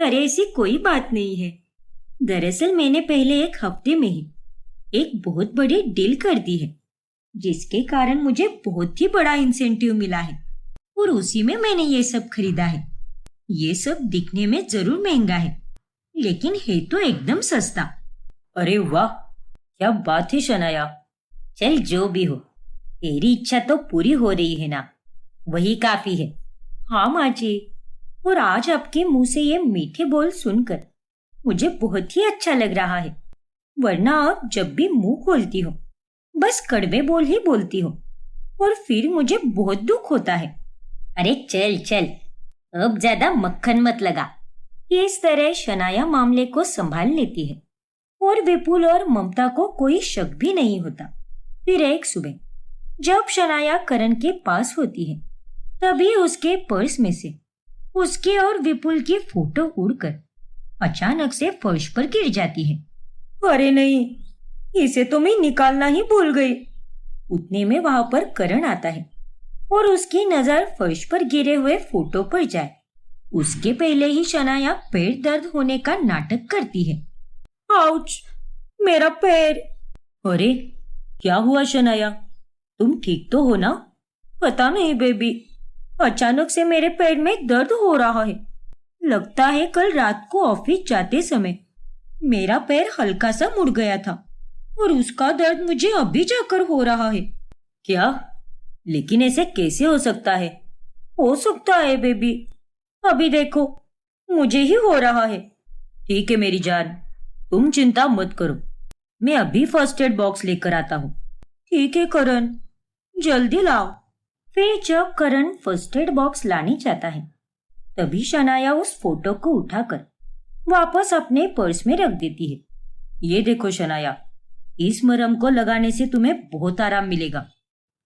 S1: अरे ऐसी कोई बात नहीं है। दरअसल मैंने पहले एक हफ्ते में ही एक बहुत बड़ी डील कर दी है, जिसके कारण मुझे बहुत ही बड़ा इंसेंटिव मिला है और उसी में मैंने ये सब खरीदा है। ये सब दिखने में जरूर महंगा है, लेकिन है तो एकदम सस्ता। अरे वाह, क्या बात है शनाया। चल जो भी हो, तेरी इच्छा तो पूरी हो रही है ना, वही काफी है। हाँ माँ जी, और आज आपके मुंह से ये मीठे बोल सुनकर मुझे बहुत ही अच्छा लग रहा है। वरना आप जब भी मुंह खोलती हो बस कड़वे बोल ही बोलती हो और फिर मुझे बहुत दुख होता है। अरे चल चल, अब ज्यादा मक्खन मत लगा। इस तरह शनाया मामले को संभाल लेती है और विपुल और ममता को कोई शक भी नहीं होता। फिर एक सुबह जब शनाया करण के पास होती है, तभी उसके पर्स में से उसके और विपुल की फोटो उड़कर अचानक से फर्श पर गिर जाती है। अरे नहीं, इसे तो मैं निकालना ही भूल गई। उतने में वहां पर करण आता है और उसकी नजर फर्श पर गिरे हुए फोटो पर जाए उसके पहले ही शनाया पैर दर्द होने का नाटक करती है। आउच, मेरा पैर। अरे क्या हुआ शनाया, तुम ठीक तो हो ना? पता नहीं बेबी, अचानक से मेरे पैर में दर्द हो रहा है। लगता है कल रात को ऑफिस जाते समय मेरा पैर हल्का सा मुड़ गया था और उसका दर्द मुझे अभी जाकर हो रहा है। क्या? लेकिन ऐसे कैसे हो सकता है? हो सकता है बेबी, अभी देखो मुझे ही हो रहा है। ठीक है मेरी जान, तुम चिंता मत करो, मैं अभी फर्स्ट एड बॉक्स लेकर आता हूँ। ठीक है करण, जल्दी लाओ। फिर जब करण फर्स्ट एड बॉक्स लाने जाता है, तभी शनाया उस फोटो को उठाकर वापस अपने पर्स में रख देती है। ये देखो शनाया, इस मरहम को लगाने से तुम्हें बहुत आराम मिलेगा।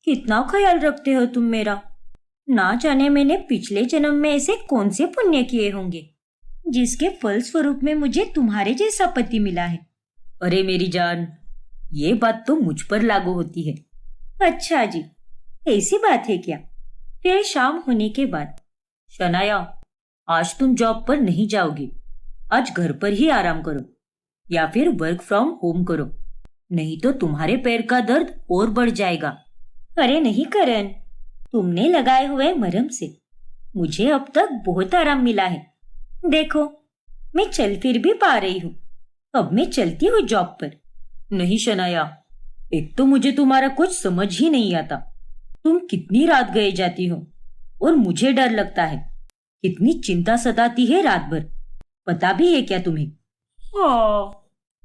S1: कितना ख्याल रखते हो तुम मेरा। ना जाने मैंने पिछले जन्म में ऐसे कौन से पुण्य किए होंगे जिसके फलस्वरूप में मुझे तुम्हारे जैसा पति मिला है। अरे मेरी जान, ये बात तो मुझ पर लागू होती है। अच्छा जी, ऐसी बात है क्या? फिर शाम होने के बाद शनाया, आज तुम जॉब पर नहीं जाओगी, आज घर पर ही आराम करो या फिर वर्क फ्रॉम होम करो, नहीं तो तुम्हारे पैर का दर्द और बढ़ जाएगा। अरे नहीं करण, तुमने लगाए हुए मरहम से मुझे अब तक बहुत आराम मिला है। देखो मैं चल फिर भी पा रही हूँ। अब मैं चलती हूँ जॉब पर। नहीं शनाया, एक तो मुझे तुम्हारा कुछ समझ ही नहीं आता। तुम कितनी रात गए जाती हो और मुझे डर लगता है। कितनी चिंता सताती है रात भर, पता भी है क्या तुम्हें?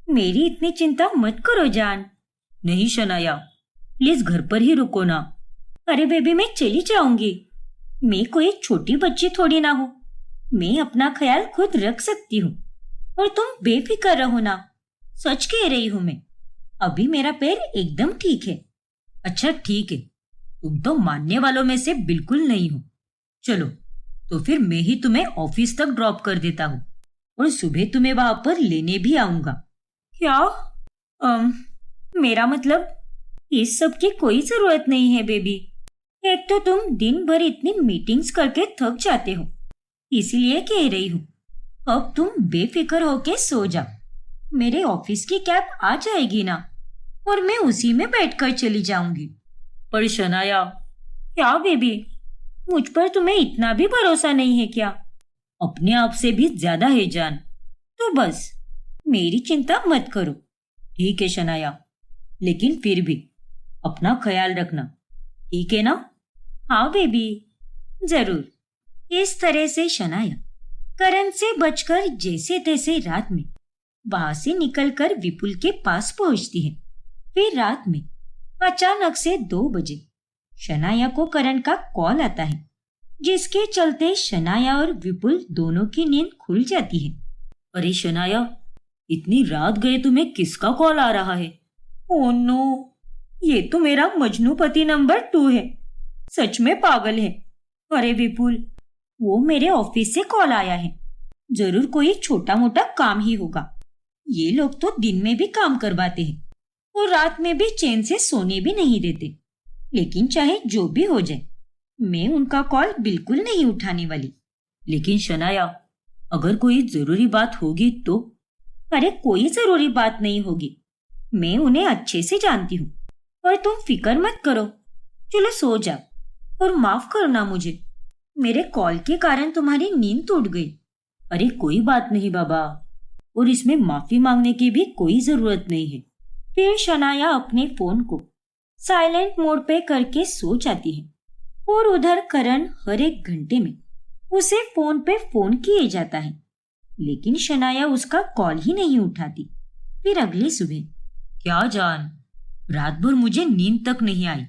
S1: मेरी इतनी चिंता मत करो जान। नहीं शनाया, प्लीज घर पर ही रुको ना। अरे बेबी, मैं चली जाऊंगी। मैं कोई छोटी बच्ची थोड़ी ना हूँ, मैं अपना ख्याल खुद रख सकती हूँ और तुम बेफिक्र रहो ना। सच कह रही हूँ मैं, अभी मेरा पैर एकदम ठीक है। अच्छा ठीक है, तुम तो मानने वालों में से बिल्कुल नहीं हो। चलो तो फिर मैं ही तुम्हें ऑफिस तक ड्रॉप कर देता हूँ और सुबह तुम्हें वहां पर लेने भी आऊंगा। क्या? मेरा मतलब इस सब की कोई जरूरत नहीं है बेबी। एक तो तुम दिन भर इतनी मीटिंग्स करके थक जाते हो, इसलिए कह रही हूँ। अब तुम बेफिक्र होके सो जाओ, मेरे ऑफिस की कैब आ जाएगी ना। और मैं उसी में बैठकर चली जाऊंगी। पर शनाया, क्या बेबी, मुझ पर तुम्हें इतना भी भरोसा नहीं है क्या? अपने आप से भी ज्यादा है जान। तो बस मेरी चिंता मत करो। ठीक है शनाया, लेकिन फिर भी अपना ख्याल रखना, ठीक है ना? हाँ बेबी, जरूर। इस तरह से शनाया करण से बचकर जैसे तैसे रात में वहां से निकलकर विपुल के पास पहुंचती है। फिर रात में अचानक से 2 बजे शनाया को करण का कॉल आता है, जिसके चलते शनाया और विपुल दोनों की नींद खुल जाती है। अरे शनाया, इतनी रात गए तुम्हें किसका कॉल आ रहा है? ओह नो, ये तो मेरा मजनूपति नंबर 2 है। सच में पागल है। अरे विपुल, वो मेरे ऑफिस से कॉल आया है। जरूर कोई छोटा मोटा काम ही होगा। ये लोग तो दिन में भी काम करवाते हैं और रात में भी चैन से सोने भी नहीं देते। लेकिन चाहे जो भी हो जाए, मैं उनका कॉल बिल्कुल नहीं उठाने वाली। लेकिन शनाया, अगर कोई जरूरी बात होगी तो? अरे कोई जरूरी बात नहीं होगी। मैं उन्हें अच्छे से जानती हूँ और तुम फिक्र मत करो। चलो सो जाओ और माफ करना मुझे, मेरे कॉल के कारण तुम्हारी नींद टूट गई। अरे कोई बात नहीं बाबा, और इसमें माफी मांगने की भी कोई जरूरत नहीं है। फिर शनाया अपने फोन को साइलेंट मोड पे करके सो जाती है और उधर करण हर एक घंटे में उसे फोन पे फोन किए जाता है, लेकिन शनाया उसका कॉल ही नहीं उठाती। फिर अगली सुबह, क्या जान, रात भर मुझे नींद तक नहीं आई।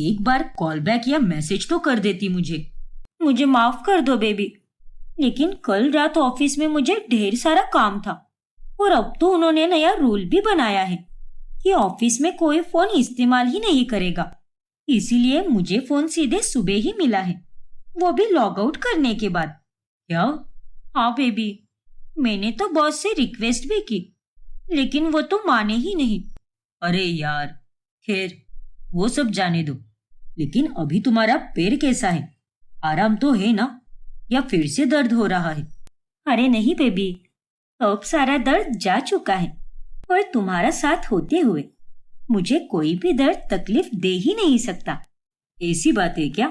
S1: एक बार कॉल बैक या मैसेज तो कर देती मुझे माफ कर दो बेबी, लेकिन कल रात ऑफिस में मुझे ढेर सारा काम था और अब तो उन्होंने नया रूल भी बनाया है कि ऑफिस में कोई फोन इस्तेमाल ही नहीं करेगा। इसीलिए मुझे फोन सीधे सुबह ही मिला है, वो भी लॉग आउट करने के बाद। क्या? हाँ बेबी, मैंने तो बॉस से रिक्वेस्ट भी की, लेकिन वो तो माने ही नहीं। अरे यार, खैर वो सब जाने दो। लेकिन अभी तुम्हारा पैर कैसा है? आराम तो है ना, या फिर से दर्द हो रहा है? अरे नहीं बेबी, अब सारा दर्द जा चुका है और तुम्हारा साथ होते हुए मुझे कोई भी दर्द तकलीफ दे ही नहीं सकता। ऐसी बात है क्या?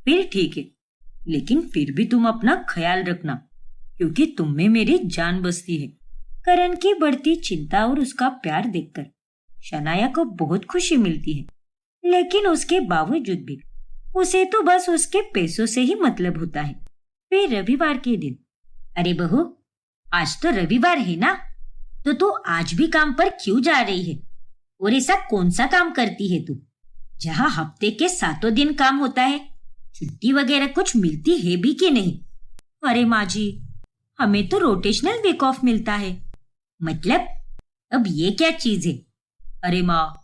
S1: फिर ठीक है, लेकिन फिर भी तुम अपना ख्याल रखना, क्योंकि तुम में मेरी जान बसती है। करण की बढ़ती चिंता और उसका प्यार देखकर शनाया को बहुत खुशी मिलती है, लेकिन उसके बावजूद भी उसे तो बस उसके पैसों से ही मतलब होता है। फिर रविवार के दिन, अरे बहू, आज तो रविवार है ना, तो तू आज भी काम पर क्यों जा रही है? और ऐसा कौन सा काम करती है तू, जहाँ हफ्ते के 7 दिन काम होता है? छुट्टी वगैरह कुछ मिलती है भी कि नहीं? अरे माँ जी, हमें तो रोटेशनल वीक ऑफ मिलता है। मतलब अब ये क्या चीज है? अरे माँ,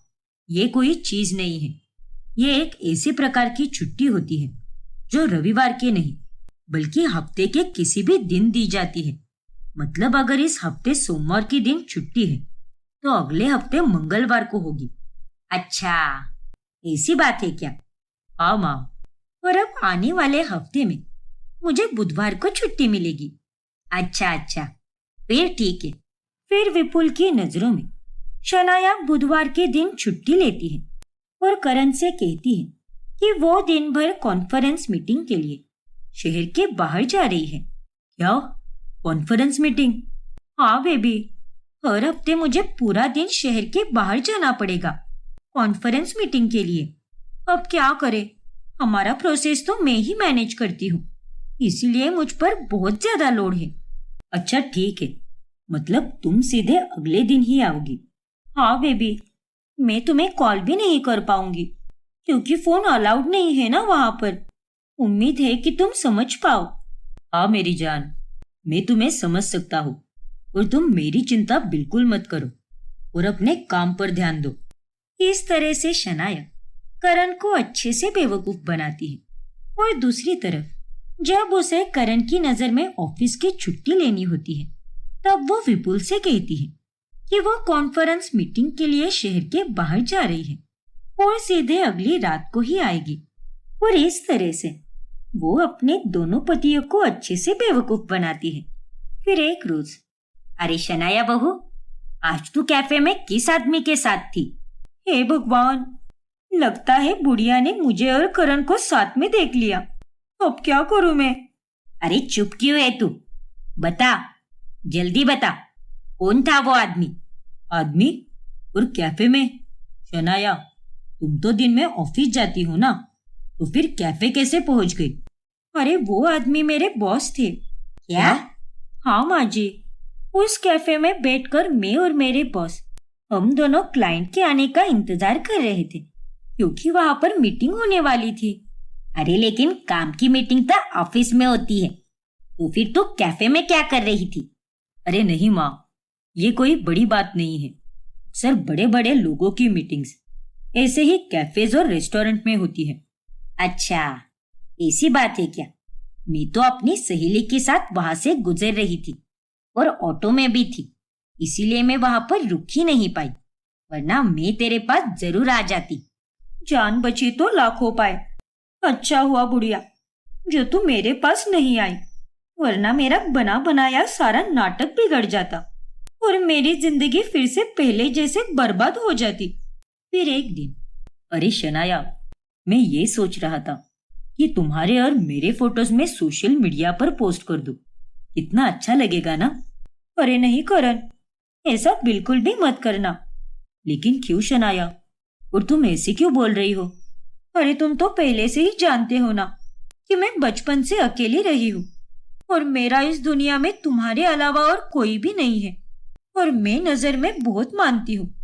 S1: ये कोई चीज नहीं है। ये एक ऐसी प्रकार की छुट्टी होती है जो रविवार के नहीं, बल्कि हफ्ते के किसी भी दिन दी जाती है। मतलब अगर इस हफ्ते सोमवार के दिन छुट्टी है, तो अगले हफ्ते मंगलवार को होगी। अच्छा, ऐसी बात है क्या? हाँ माँ, और अब आने वाले हफ्ते में मुझे बुधवार को छुट्टी मिलेगी। अच्छा अच्छा, फिर ठीक है। फिर विपुल की नजरों में शनाया बुधवार के दिन छुट्टी लेती है और करण से कहती है कि वो दिन भर कॉन्फ्रेंस मीटिंग के लिए शहर के बाहर जा रही है। क्या? Conference meeting? हाँ बेबी, हर हफ्ते मुझे पूरा दिन शहर के बाहर जाना पड़ेगा कॉन्फ्रेंस मीटिंग के लिए। अब क्या करें, हमारा प्रोसेस तो मैं ही मैनेज करती हूँ, इसीलिए मुझ पर बहुत ज्यादा लोड है। अच्छा ठीक है, मतलब तुम सीधे अगले दिन ही आओगी? हाँ बेबी, मैं तुम्हें कॉल भी नहीं कर पाऊंगी क्योंकि फोन अलाउड नहीं है ना वहां पर। उम्मीद है कि तुम समझ पाओ। हाँ मेरी जान, मैं तुम्हें समझ सकता हूँ, और तुम मेरी चिंता बिल्कुल मत करो और अपने काम पर ध्यान दो। इस तरह से शनाया करण को अच्छे से बेवकूफ बनाती है और दूसरी तरफ जब उसे करण की नजर में ऑफिस की छुट्टी लेनी होती है, तब वो विपुल से कहती है कि वो कॉन्फ्रेंस मीटिंग के लिए शहर के बाहर जा रही है और सीधे अगली रात को ही आएगी। और इस तरह से वो अपने दोनों पतियों को अच्छे से बेवकूफ बनाती है। फिर एक रोज, अरे शनाया बहू, आज तू कैफे में किस आदमी के साथ थी? हे भगवान, लगता है बुढ़िया ने मुझे और करण को साथ में देख लिया। अब क्या करूं मैं?
S2: अरे चुप क्यों है तू? बता, जल्दी बता, कौन था वो आदमी?
S1: आदमी? और कैफे में? शनाया, तुम तो दिन में ऑफिस जाती हो ना, तो फिर कैफे कैसे पहुंच गई? अरे वो आदमी मेरे बॉस थे।
S2: क्या?
S1: हाँ माँ जी, उस कैफे में बैठकर मैं और मेरे बॉस हम दोनों क्लाइंट के आने का इंतजार कर रहे थे, क्योंकि वहां पर मीटिंग होने वाली थी।
S2: अरे लेकिन काम की मीटिंग तो ऑफिस में होती है, तो फिर तू कैफे में क्या कर रही थी?
S1: अरे नहीं माँ, ये कोई बड़ी बात नहीं है। अक्सर बड़े बड़े लोगों की मीटिंग्स ऐसे ही कैफेज और रेस्टोरेंट में होती है।
S2: अच्छा, ऐसी बात है क्या? मैं तो अपनी सहेली के साथ वहां से गुजर रही थी और ऑटो में भी थी, इसीलिए मैं वहां पर रुक ही नहीं पाई, वरना मैं तेरे पास जरूर आ जाती।
S1: जान बची तो लाखों पाए। अच्छा हुआ बुढ़िया जो तू मेरे पास नहीं आई, वरना मेरा बना बनाया सारा नाटक बिगड़ जाता और मेरी जिंदगी फिर से पहले जैसे बर्बाद हो जाती। फिर एक दिन, अरे शनाया, मैं ये सोच रहा था कि तुम्हारे और मेरे फोटोज में सोशल मीडिया पर पोस्ट कर दूं। कितना अच्छा लगेगा ना? अरे नहीं करण, ऐसा बिल्कुल भी मत करना। लेकिन क्यों शनाया, और तुम ऐसे क्यों बोल रही हो? अरे तुम तो पहले से ही जानते हो ना कि मैं बचपन से अकेली रही हूँ और मेरा इस दुनिया में तुम्हारे अलावा और कोई भी नहीं है, और मैं नजर में बहुत मानती हूँ।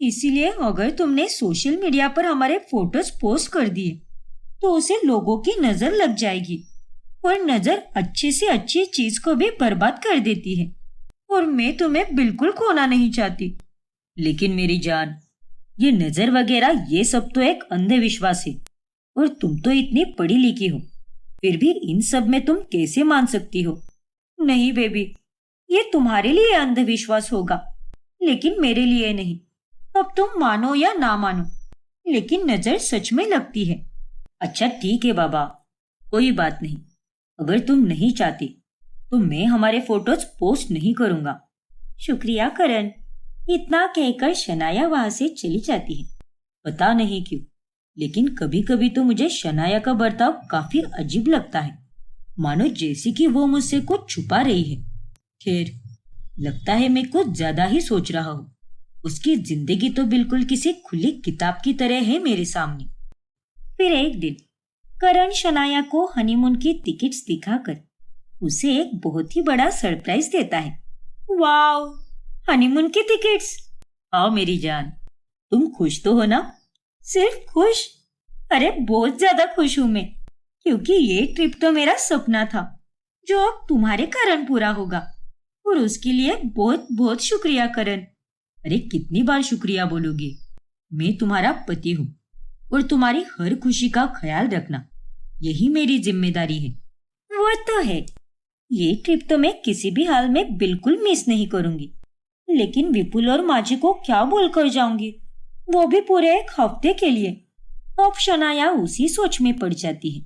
S1: इसीलिए अगर तुमने सोशल मीडिया पर हमारे फोटोज पोस्ट कर दिए तो उसे लोगों की नजर लग जाएगी, और नजर अच्छी से अच्छी चीज को भी बर्बाद कर देती है, और मैं तुम्हें बिल्कुल खोना नहीं चाहती। लेकिन मेरी जान, ये नजर वगैरह ये सब तो एक अंधविश्वास है, और तुम तो इतनी पढ़ी लिखी हो, फिर भी इन सब में तुम कैसे मान सकती हो? नहीं बेबी, ये तुम्हारे लिए अंधविश्वास होगा, लेकिन मेरे लिए नहीं। अब तुम मानो या ना मानो, लेकिन नजर सच में लगती है। अच्छा ठीक है बाबा, कोई बात नहीं। अगर तुम नहीं चाहती तो मैं हमारे फोटोज पोस्ट नहीं करूंगा। शुक्रिया करण। इतना कहकर शनाया वहां से चली जाती है। पता नहीं क्यों, लेकिन कभी कभी तो मुझे शनाया का बर्ताव काफी अजीब लगता है, मानो जैसे कि वो मुझसे कुछ छुपा रही है। खैर, लगता है मैं कुछ ज्यादा ही सोच रहा हूँ। उसकी जिंदगी तो बिल्कुल किसी खुली किताब की तरह है मेरे सामने। फिर एक दिन करण शनाया को हनीमून की टिकट्स दिखाकर उसे एक बहुत ही बड़ा सरप्राइज देता है। वाओ, हनीमून की टिकट्स! आओ मेरी जान, तुम खुश तो हो ना? सिर्फ खुश? अरे बहुत ज्यादा खुश हूं मैं, क्योंकि ये ट्रिप तो मेरा सपना था जो अब तुम्हारे कारण पूरा होगा, और उसके लिए बहुत बहुत शुक्रिया करण। अरे कितनी बार शुक्रिया बोलोगे? मैं तुम्हारा पति हूँ और तुम्हारी हर खुशी का ख्याल रखना यही मेरी जिम्मेदारी है। वो तो है, ये ट्रिप तो मैं किसी भी हाल में बिल्कुल मिस नहीं करूंगी। लेकिन विपुल और माजी को क्या बोलकर जाऊंगी, वो भी पूरे एक हफ्ते के लिए? अब शनाया उसी सोच में पड़ जाती है,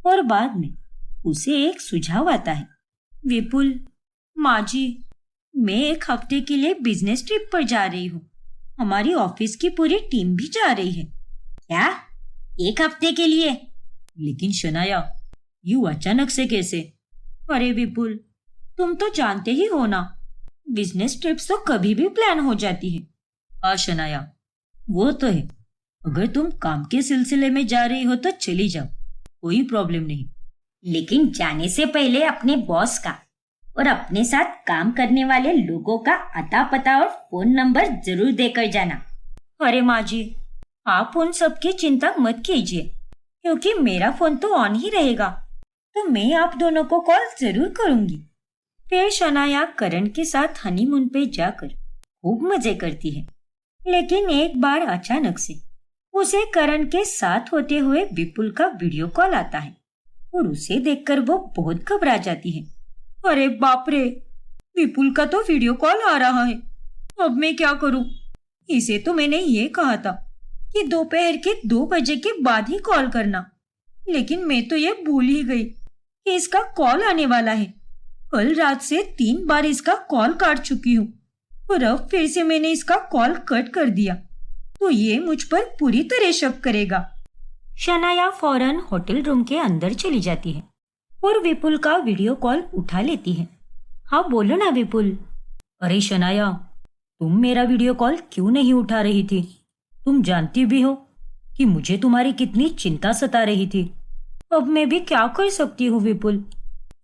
S1: और बाद में उसे एक सुझाव आता है। विपुल, माजी, मैं एक हफ्ते के लिए बिजनेस ट्रिप पर जा रही हूँ। हमारी ऑफिस की पूरी टीम भी जा रही है।
S2: क्या? एक हफ्ते के लिए?
S1: लेकिन शनाया, यूं अचानक से कैसे? अरे विपुल, तुम तो जानते ही हो ना, बिजनेस ट्रिप्स तो कभी भी प्लान हो जाती है। हाँ शनाया, वो तो है। अगर तुम काम के सिलसिले में जा रही हो तो चली जाओ, कोई प्रॉब्लम नहीं।
S2: लेकिन जाने से पहले अपने बॉस का और अपने साथ काम करने वाले लोगों का अता पता और फोन नंबर जरूर देकर जाना।
S1: अरे माँ जी, आप उन सब की चिंता मत कीजिए, क्योंकि मेरा फोन तो ऑन ही रहेगा, तो मैं आप दोनों को कॉल जरूर करूंगी। फिर शनाया करण के साथ हनीमून पे जाकर खूब मजे करती है। लेकिन एक बार अचानक से उसे करण के साथ होते हुए विपुल का वीडियो कॉल आता है, और उसे देखकर वो बहुत घबरा जाती है। अरे बाप रे, विपुल का तो वीडियो कॉल आ रहा है। अब मैं क्या करूं? इसे तो मैंने ये कहा था कि दोपहर के 2 बजे के बाद ही कॉल करना, लेकिन मैं तो ये भूल ही गई कि इसका कॉल आने वाला है। कल रात से 3 बार इसका कॉल काट चुकी हूँ, और अब फिर से मैंने इसका कॉल कट कर दिया तो ये मुझ पर पूरी तरह शक करेगा। शनाया फौरन होटल रूम के अंदर चली जाती है और विपुल का वीडियो कॉल उठा लेती है। हाँ बोलो ना विपुल। अरे शनाया, तुम मेरा वीडियो कॉल क्यों नहीं उठा रही थी? तुम जानती भी हो कि मुझे तुम्हारी कितनी चिंता सता रही थी। अब मैं भी क्या कर सकती हूँ विपुल,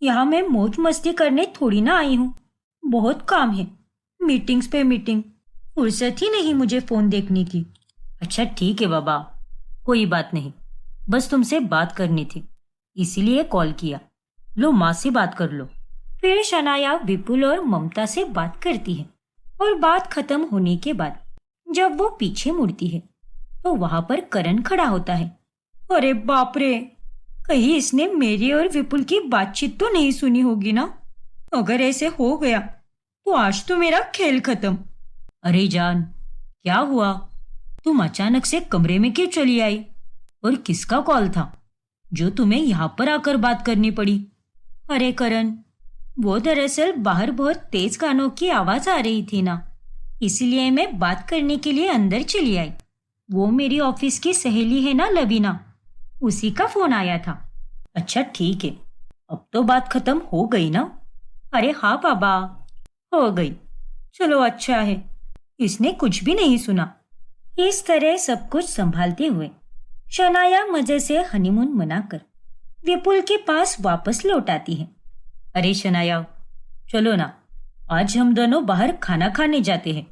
S1: यहाँ मैं मौज मस्ती करने थोड़ी ना आई हूँ। बहुत काम है, मीटिंग्स पे मीटिंग, फुर्सत ही नहीं मुझे फोन देखने की। अच्छा ठीक है बाबा, कोई बात नहीं, बस तुमसे बात करनी थी इसीलिए कॉल किया। लो माँ से बात कर लो। फिर शनाया विपुल और ममता से बात करती है और बात खत्म होने के बाद जब वो पीछे मुड़ती है तो वहां पर करण खड़ा होता है। अरे बाप रे, कहीं इसने मेरी और विपुल की बातचीत तो नहीं सुनी होगी ना? अगर ऐसे हो गया तो आज तो मेरा खेल खत्म। अरे जान, क्या हुआ? तुम अचानक से कमरे में क्यों चली आई? और किसका कॉल था जो तुम्हें यहाँ पर आकर बात करनी पड़ी? अरे करण, वो दरअसल बाहर बहुत तेज गानों की आवाज आ रही थी ना, इसलिए मैं बात करने के लिए अंदर चली आई। वो मेरी ऑफिस की सहेली है ना लबीना, उसी का फोन आया था। अच्छा ठीक है, अब तो बात खत्म हो गई ना? अरे हाँ बाबा, हो गई। चलो अच्छा है, इसने कुछ भी नहीं सुना। इस तरह सब कुछ संभालते हुए शनाया मजे से हनीमून मनाकर विपुल के पास वापस लौट आती है। अरे शनाया, चलो ना, आज हम दोनों बाहर खाना खाने जाते हैं।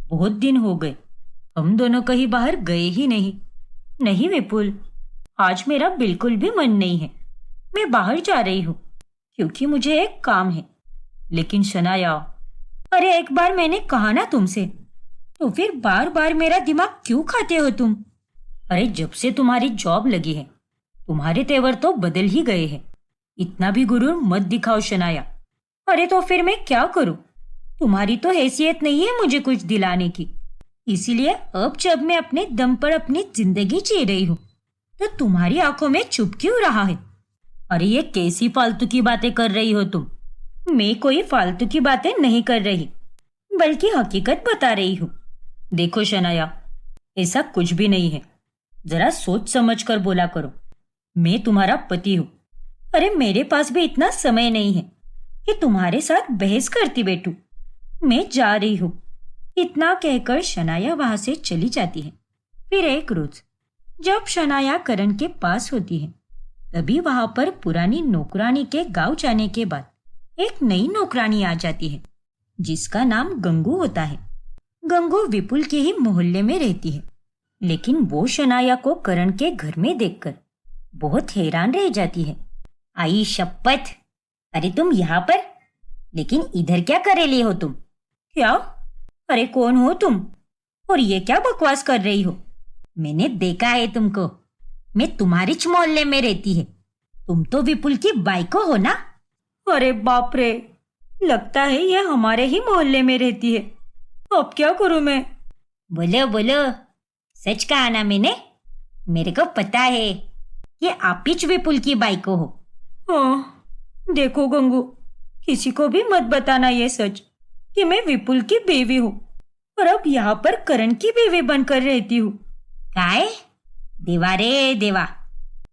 S1: बहुत दिन हो गए हम दोनों कहीं बाहर गए ही नहीं। नहीं विपुल, आज मेरा बिल्कुल भी मन नहीं है। मैं बाहर जा रही हूँ क्योंकि मुझे एक काम है। लेकिन शनाया, अरे एक बार मैंने कहा ना तुमसे, तो फिर बार बार मेरा दिमाग क्यों खाते हो तुम? अरे जब से तुम्हारी जॉब लगी है तुम्हारे तेवर तो बदल ही गए हैं। इतना भी गुरूर मत दिखाओ शनाया। अरे तो फिर मैं क्या करूं? तुम्हारी तो हैसियत नहीं है मुझे कुछ दिलाने की, इसीलिए अब जब मैं अपने दम पर अपनी जिंदगी जी रही हूँ तो तुम्हारी आंखों में छुप क्यों रहा है? अरे ये कैसी फालतू की बातें कर रही हो तुम? मैं कोई फालतू की बातें नहीं कर रही, बल्कि हकीकत बता रही हूँ। देखो शनाया, ऐसा कुछ भी नहीं है, जरा सोच समझ कर बोला करो। मैं तुम्हारा पति हूँ। अरे मेरे पास भी इतना समय नहीं है कि तुम्हारे साथ बहस करती बैठूं। मैं जा रही हूँ। इतना कहकर शनाया वहां से चली जाती है। फिर एक रोज जब शनाया करण के पास होती है तभी वहां पर पुरानी नौकरानी के गांव जाने के बाद एक नई नौकरानी आ जाती है जिसका नाम गंगू होता है। गंगू विपुल के ही मोहल्ले में रहती है, लेकिन वो शनाया को करण के घर में देखकर बहुत हैरान रह जाती है। आई शपथ, अरे तुम यहाँ पर? लेकिन इधर क्या करे लिए हो तुम? क्या? अरे कौन हो तुम और ये क्या बकवास कर रही हो? मैंने देखा है तुमको, मैं तुम्हारी मोहल्ले में रहती है। तुम तो विपुल की बाइको हो ना? अरे बाप रे, लगता है ये हमारे ही मोहल्ले में रहती है। अब क्या करूं मैं? बोलो बोलो, सच कहा ना मैंने? मेरे को पता है कि आप ही विपुल की बाइको हो। हाँ, देखो गंगू, किसी को भी मत बताना ये सच कि मैं विपुल की बीवी हूँ और अब यहाँ पर करण की बीवी बनकर रहती हूँ। काय? देवा रे देवा,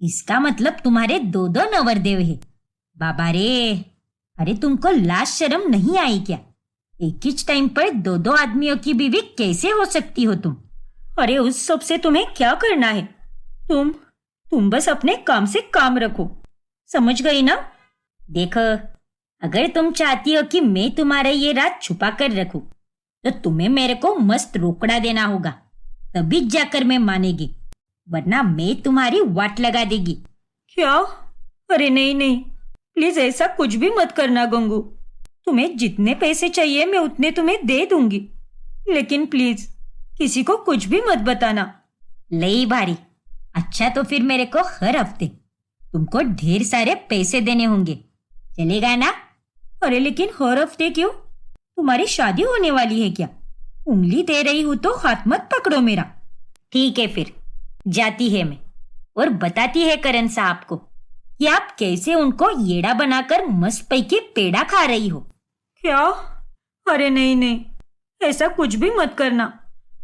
S1: इसका मतलब तुम्हारे दो दो नवरदेव है। बाबा रे, अरे तुमको लाज शर्म नहीं आई क्या? एक ही टाइम पर दो दो आदमियों की बीवी कैसे हो सकती हो तुम? अरे उस सब से तुम्हें क्या करना है? तुम बस अपने काम से काम रखो, समझ गई ना? देखो, अगर तुम चाहती हो कि मैं तुम्हारे ये राज छुपा कर रखूं, तो तुम्हें मेरे को मस्त रोकड़ा देना होगा, तभी जाकर मैं मानेगी, वरना मैं तुम्हारी वाट लगा देगी। क्या? अरे नहीं नहीं, प्लीज ऐसा कुछ भी मत करना गंगू। तुम्हें जितने पैसे चाहिए मैं उतने तुम्हें दे दूंगी, लेकिन प्लीज किसी को कुछ भी मत बताना। लई भारी, अच्छा तो फिर मेरे को हर हफ्ते तुमको ढेर सारे पैसे देने होंगे, चलेगा ना? अरे लेकिन हर हफ्ते क्यों? तुम्हारी शादी होने वाली है क्या? उंगली दे रही हूं तो हाथ मत पकड़ो मेरा। ठीक है फिर, जाती है मैं और बताती है करण साहब को कि आप कैसे उनको येड़ा बनाकर मस्त पैकी पेड़ा खा रही हो। क्या? अरे नहीं नहीं, ऐसा कुछ भी मत करना।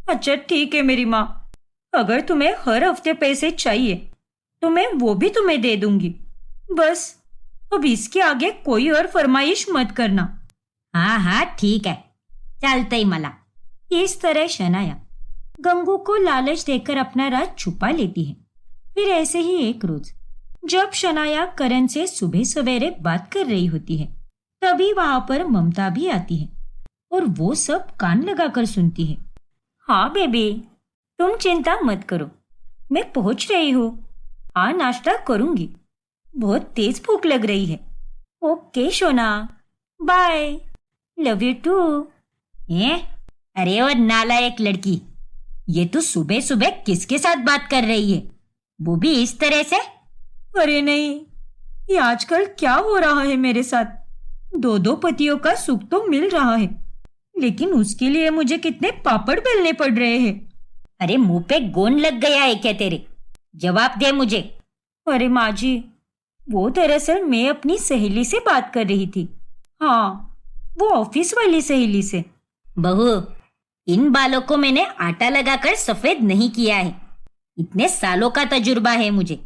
S1: अच्छा ठीक है मेरी माँ, अगर तुम्हें हर हफ्ते पैसे चाहिए तो मैं वो भी तुम्हें दे दूंगी। बस अब इसके आगे कोई और फरमाइश मत करना।
S2: हाँ हाँ ठीक है, चालतंय मला.
S1: इस तरह शनाया गंगू को लालच देकर अपना राज छुपा लेती है। फिर ऐसे ही एक रोज जब शनाया करण से सुबह सवेरे बात कर रही होती है, तभी वहां पर ममता भी आती है और वो सब कान लगाकर सुनती है। हाँ बेबी, तुम चिंता मत करो, मैं पहुंच रही हूँ। हाँ, नाश्ता करूंगी, बहुत तेज भूख लग रही है। ओके सोना, बाय, लव यू टू।
S2: हैं? अरे और नालायक लड़की, ये तू सुबह सुबह किसके साथ बात कर रही है, वो भी इस तरह से?
S1: अरे नहीं, ये आजकल क्या हो रहा है मेरे साथ। दो दो पतियों का सुख तो मिल रहा है, लेकिन उसके लिए मुझे कितने पापड़ बेलने पड़ रहे हैं।
S2: अरे मुंह पे गोंद लग गया है क्या तेरे? जवाब दे मुझे।
S1: अरे माँ जी, वो दरअसल मैं अपनी सहेली से बात कर रही थी। हाँ, वो ऑफिस वाली सहेली से।
S2: बहू, इन बालों को मैंने आटा लगाकर सफेद नहीं किया है, इतने सालों का तजुर्बा है मुझे।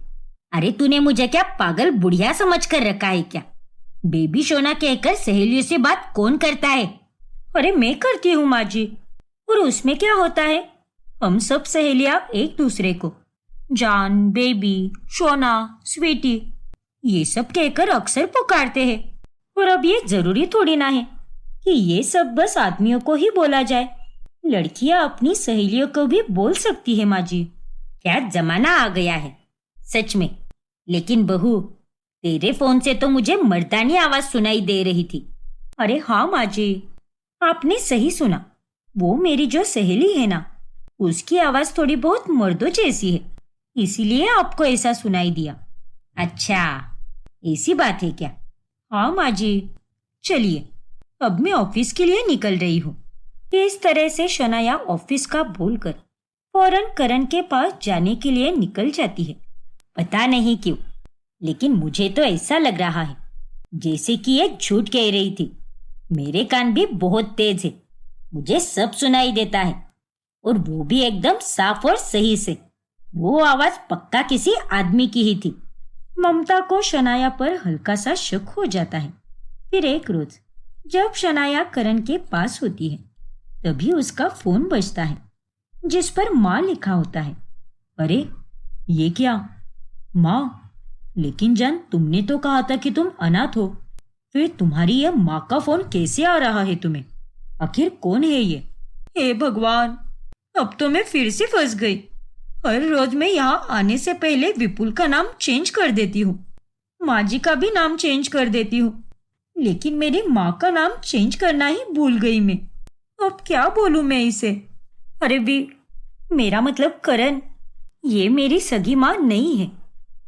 S2: अरे तूने मुझे क्या पागल बुढ़िया समझ कर रखा है क्या? बेबी सोना कहकर सहेलियों से बात कौन करता है?
S1: अरे मैं करती हूँ माँ जी, और उसमें क्या होता है, हम सब सहेलियां एक दूसरे को जान, बेबी, सोना, स्वीटी ये सब कहकर अक्सर पुकारते हैं। और अब ये जरूरी थोड़ी ना है कि ये सब बस आदमियों को ही बोला जाए, लड़कियां अपनी सहेलियों को भी बोल सकती है माँ जी।
S2: क्या जमाना आ गया है सच में। लेकिन बहू, तेरे फोन से तो मुझे मर्दानी आवाज सुनाई दे रही थी।
S1: अरे हाँ माँ जी, आपने सही सुना, वो मेरी जो सहेली है ना, उसकी आवाज थोड़ी बहुत मर्दों जैसी है, इसीलिए आपको ऐसा सुनाई दिया।
S2: अच्छा, ऐसी बात है क्या?
S1: हाँ माँ जी, चलिए अब मैं ऑफिस के लिए निकल रही हूँ। इस तरह से शनाया ऑफिस का बोलकर फौरन करण के पास जाने के लिए निकल जाती है।
S2: पता नहीं क्यों, लेकिन मुझे तो ऐसा लग रहा है जैसे कि ये झूठ कह रही थी। मेरे कान भी बहुत तेज है, मुझे सब सुनाई देता है, और वो भी एकदम साफ और सही से। वो आवाज पक्का किसी आदमी की ही थी।
S1: ममता को शनाया पर हल्का सा शक हो जाता है। फिर एक रोज जब शनाया करण के पास होती है, तभी उसका फोन बजता है, जिस पर माँ लिखा होता है। अरे ये क्या माँ, लेकिन जान तुमने तो कहा था कि तुम अनाथ हो, फिर तुम्हारी यह माँ का फोन कैसे आ रहा है तुम्हें? आखिर कौन है ये? हे भगवान, अब तो मैं फिर से फंस गई। हर रोज मैं यहाँ आने से पहले विपुल का नाम चेंज कर देती हूँ, माँ जी का भी नाम चेंज कर देती हूँ, लेकिन मेरी माँ का नाम चेंज करना ही भूल गई मैं। अब क्या बोलूँ मैं इसे? अरे भी मेरा मतलब करण, ये मेरी सगी माँ नहीं है,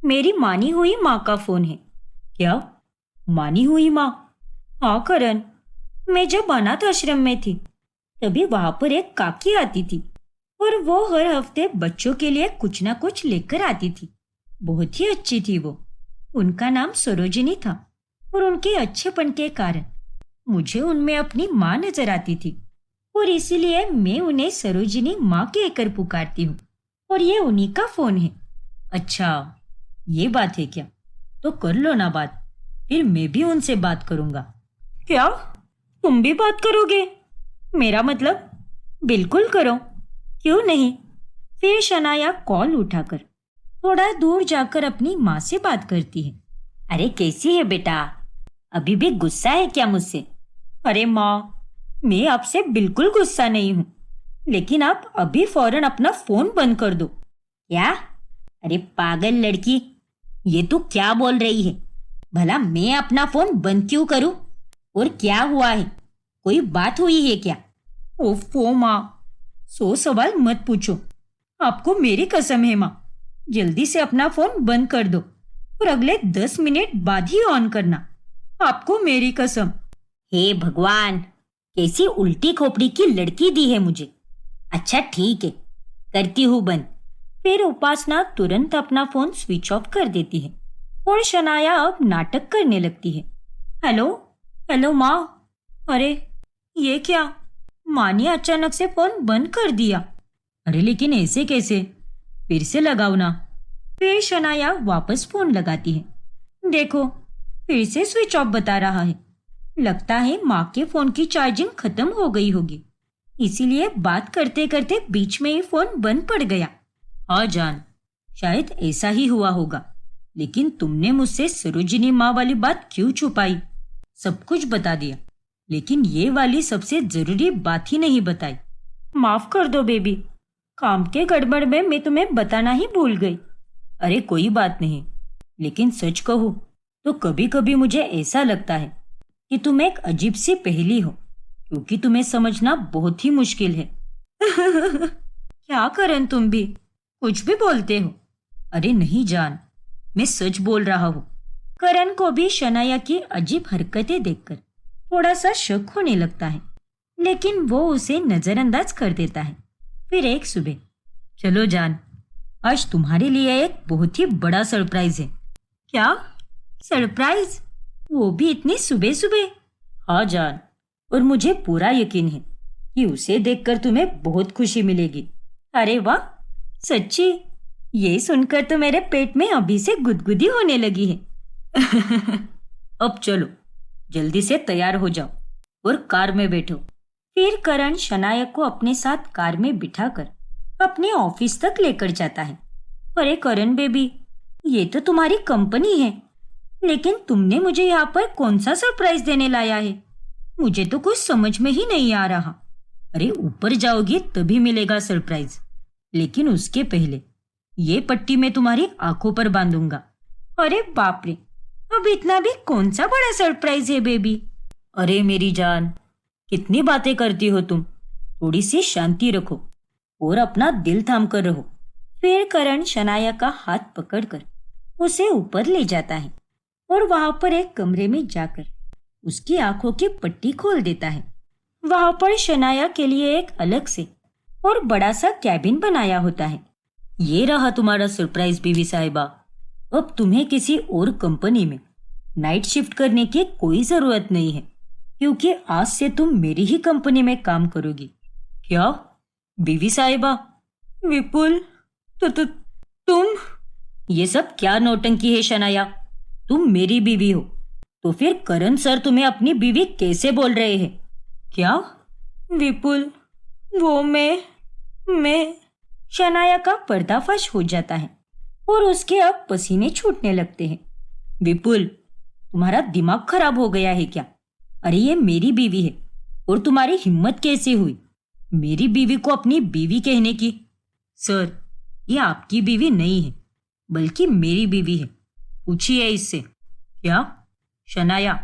S1: मेरी मानी हुई माँ का फोन है। क्या मानी हुई माँ? हाँ करण, मैं जब अनाथ आश्रम में थी तभी वहां पर एक काकी आती थी, और वो हर हफ्ते बच्चों के लिए कुछ ना कुछ लेकर आती थी। बहुत ही अच्छी थी वो। उनका नाम सरोजिनी था, और उनके अच्छेपन के कारण मुझे उनमें अपनी माँ नजर आती थी, और इसीलिए मैं उन्हें सरोजिनी माँ कहकर पुकारती हूँ, और ये उन्हीं का फोन है। अच्छा ये बात है क्या? तो कर लो ना बात, फिर मैं भी उनसे बात करूंगा। क्या तुम भी बात करोगे? मेरा मतलब बिल्कुल करो, क्यों नहीं। फिर शनाया कॉल उठाकर थोड़ा दूर जाकर अपनी माँ से बात करती है।
S2: अरे कैसी है बेटा, अभी भी गुस्सा है क्या मुझसे?
S1: अरे माँ, मैं आपसे बिल्कुल गुस्सा नहीं हूँ, लेकिन आप अभी फौरन अपना फोन बंद कर दो।
S2: क्या? अरे पागल लड़की, ये तू क्या बोल रही है? भला मैं अपना फोन बंद क्यों करूं? और क्या हुआ है, कोई बात हुई है क्या?
S1: ओफो माँ, 100 सवाल मत पूछो, आपको मेरी कसम है माँ, जल्दी से अपना फोन बंद कर दो और अगले 10 मिनट बाद ही ऑन करना, आपको मेरी कसम।
S2: हे भगवान, कैसी उल्टी खोपड़ी की लड़की दी है मुझे। अच्छा ठीक है, करती हूँ बंद।
S1: फिर उपासना तुरंत अपना फोन स्विच ऑफ कर देती है, और शनाया अब नाटक करने लगती है। हेलो हेलो माँ। अरे ये क्या, माँ ने अचानक से फोन बंद कर दिया।
S2: अरे लेकिन ऐसे कैसे? फिर से लगाओ ना।
S1: फिर शनाया वापस फोन लगाती है। देखो, फिर से स्विच ऑफ बता रहा है। लगता है माँ के फोन की चार्जिंग खत्म हो गई होगी, इसीलिए बात करते करते बीच में ही फोन बंद पड़ गया।
S2: हाँ जान, शायद ऐसा ही हुआ होगा। लेकिन तुमने मुझसे सरोजिनी माँ वाली बात क्यों छुपाई? सब कुछ बता दिया, लेकिन ये वाली सबसे जरूरी बात ही नहीं बताई।
S1: माफ कर दो बेबी, काम के गड़बड़ में मैं तुम्हें बताना ही भूल गई।
S2: अरे कोई बात नहीं, लेकिन सच कहूँ तो कभी कभी मुझे ऐसा लगता है कि तुम एक अजीब सी पहेली हो, क्योंकि तुम्हें समझना बहुत ही मुश्किल है।
S1: क्या करण, तुम भी कुछ भी बोलते हो।
S2: अरे नहीं जान, मैं सच बोल रहा हूँ।
S1: करण को भी शनाया की अजीब हरकतें देखकर थोड़ा सा शक होने लगता है, लेकिन वो उसे नजरअंदाज कर देता है।
S2: फिर एक सुबह, चलो जान, आज तुम्हारे लिए एक बहुत ही बड़ा सरप्राइज है।
S1: क्या सरप्राइज? वो भी इतनी सुबह सुबह?
S2: हाँ जान, और मुझे पूरा यकीन है कि उसे देखकर तुम्हें बहुत खुशी मिलेगी।
S1: अरे वाह, सच्ची? ये सुनकर तो मेरे पेट में अभी से गुदगुदी होने लगी है।
S2: अब चलो, जल्दी से तैयार हो जाओ और कार में बैठो।
S1: फिर करण शनाया को अपने साथ कार में बिठाकर अपने ऑफिस तक लेकर जाता है। अरे करण बेबी, ये तो तुम्हारी कंपनी है, लेकिन तुमने मुझे यहाँ पर कौन सा सरप्राइज देने लाया है? मुझे तो कुछ समझ में ही नहीं आ रहा।
S2: अरे ऊपर जाओगी तभी मिलेगा सरप्राइज, लेकिन उसके पहले ये पट्टी मैं तुम्हारी आंखों पर बांधूंगा।
S1: अरे बाप रे, अब इतना भी कौन सा बड़ा सरप्राइज है बेबी?
S2: अरे मेरी जान, कितनी बातें करती हो तुम। थोड़ी सी शांति रखो और अपना दिल थाम कर रहो।
S1: फिर करण शनाया का हाथ पकड़कर उसे ऊपर ले जाता है और वहां पर एक कमरे में जाकर उसकी आंखों की पट्टी खोल देता है। वहां पर शनाया के लिए एक अलग से और बड़ा सा कैबिन बनाया होता है।
S2: ये रहा तुम्हारा सरप्राइज बीवी साहिबा। अब तुम्हें किसी और कंपनी में नाइट शिफ्ट करने की कोई जरूरत नहीं है, क्योंकि आज से तुम मेरी ही कंपनी में काम करोगी। क्या बीवी साहिबा?
S1: विपुल, तुम
S2: ये सब क्या नौटंकी है शनाया? तुम मेरी बीवी हो, तो फिर करण सर तुम्हें अपनी बीवी कैसे बोल रहे हैं?
S1: क्या? विपुल, वो मैं शनाया का पर्दाफाश हो जाता है और उसके अब पसीने छूटने लगते हैं।
S2: विपुल, तुम्हारा दिमाग खराब हो गया है क्या? अरे ये मेरी बीवी है, और तुम्हारी हिम्मत कैसे हुई मेरी बीवी को अपनी बीवी कहने की? सर, ये आपकी बीवी नहीं है, बल्कि मेरी बीवी है। पूछिए इससे। क्या शनाया,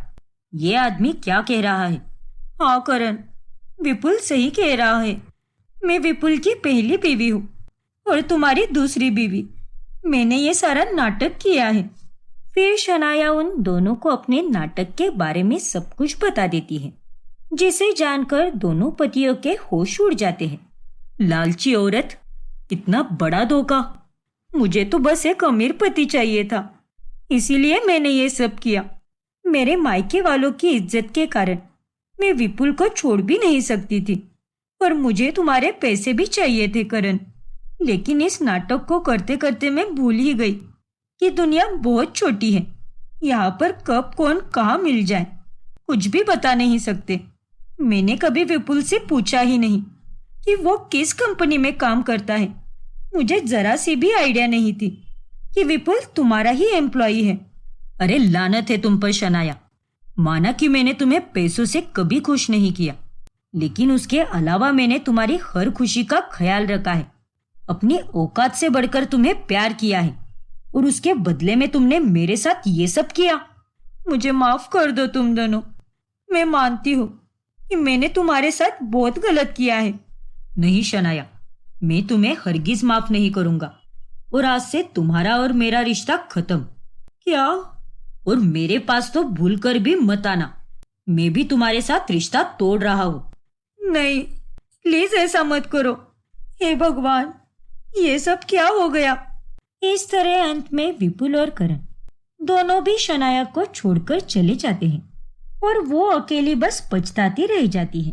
S2: ये आदमी क्या कह रहा है?
S1: हाँ करण, विपुल सही कह रहा है। मैं विपुल की पहली बीवी हूँ और तुम्हारी दूसरी बीवी। मैंने ये सारा नाटक किया है। फिर शनाया उन दोनों को अपने नाटक के बारे में सब कुछ बता देती है, जिसे जानकर दोनों पतियों के होश उड़ जाते हैं।
S2: लालची औरत, इतना बड़ा धोखा!
S1: मुझे तो बस एक अमीर पति चाहिए था, इसीलिए मैंने ये सब किया। मेरे मायके वालों की इज्जत के कारण मैं विपुल को छोड़ भी नहीं सकती थी, पर मुझे तुम्हारे पैसे भी चाहिए थे करण। लेकिन इस नाटक को करते करते मैं भूल ही गई कि दुनिया बहुत छोटी है। यहाँ पर कब कौन कहाँ मिल जाए कुछ भी बता नहीं सकते। मैंने कभी विपुल से पूछा ही नहीं कि वो किस कंपनी में काम करता है। मुझे जरा सी भी आइडिया नहीं थी कि विपुल तुम्हारा ही एम्प्लॉई है।
S2: अरे लानत है तुम पर शनाया। माना कि मैंने तुम्हें पैसों से कभी खुश नहीं किया, लेकिन उसके अलावा मैंने तुम्हारी हर खुशी का ख्याल रखा है। अपनी औकात से बढ़कर तुम्हें प्यार किया है, और उसके बदले में तुमने मेरे साथ ये सब किया।
S1: मुझे माफ कर दो तुम दोनों। मैं मानती हूँ कि मैंने तुम्हारे साथ बहुत गलत किया है।
S2: नहीं शनाया, मैं तुम्हें हरगिज माफ नहीं करूंगा, और आज से तुम्हारा और मेरा रिश्ता खत्म।
S1: क्या?
S2: और मेरे पास तो भूल कर भी मत आना। मैं भी तुम्हारे साथ रिश्ता तोड़ रहा हूँ।
S1: नहीं, प्लीज ऐसा मत करो। हे भगवान, ये सब क्या हो गया? इस तरह अंत में विपुल और करण दोनों भी शनाया को छोड़कर चले जाते हैं और वो अकेली बस पछताती रह जाती है।